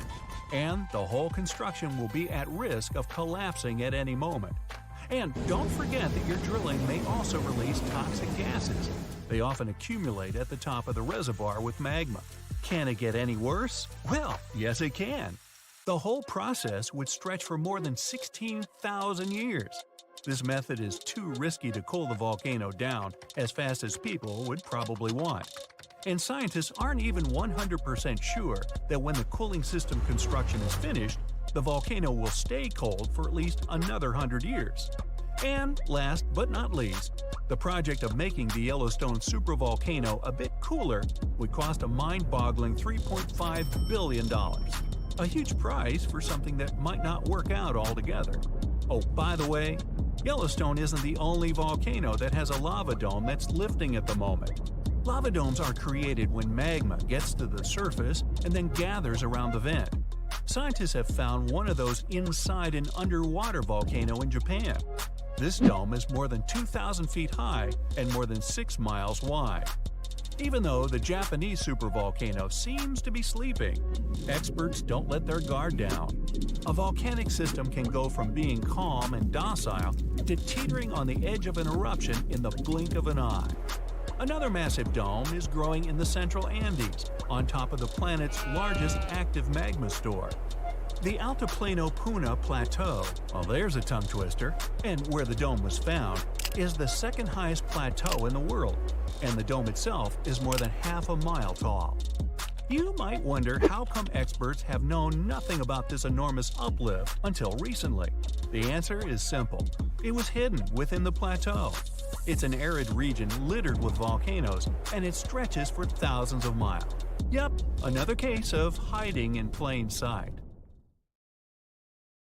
And the whole construction will be at risk of collapsing at any moment. And don't forget that your drilling may also release toxic gases. They often accumulate at the top of the reservoir with magma. Can it get any worse? Well, yes it can. The whole process would stretch for more than 16,000 years. This method is too risky to cool the volcano down as fast as people would probably want. And scientists aren't even 100% sure that when the cooling system construction is finished, the volcano will stay cold for at least another 100 years. And last but not least, the project of making the Yellowstone supervolcano a bit cooler would cost a mind-boggling $3.5 billion. A huge price for something that might not work out altogether. Oh, by the way, Yellowstone isn't the only volcano that has a lava dome that's lifting at the moment. Lava domes are created when magma gets to the surface and then gathers around the vent. Scientists have found one of those inside an underwater volcano in Japan. This dome is more than 2,000 feet high and more than 6 miles wide. Even though the Japanese supervolcano seems to be sleeping, experts don't let their guard down. A volcanic system can go from being calm and docile to teetering on the edge of an eruption in the blink of an eye. Another massive dome is growing in the central Andes, on top of the planet's largest active magma store. The Altiplano Puna Plateau, well there's a tongue twister, and where the dome was found, is the second highest plateau in the world, and the dome itself is more than half a mile tall. You might wonder how come experts have known nothing about this enormous uplift until recently. The answer is simple. It was hidden within the plateau. It's an arid region littered with volcanoes, and it stretches for thousands of miles. Yep, another case of hiding in plain sight.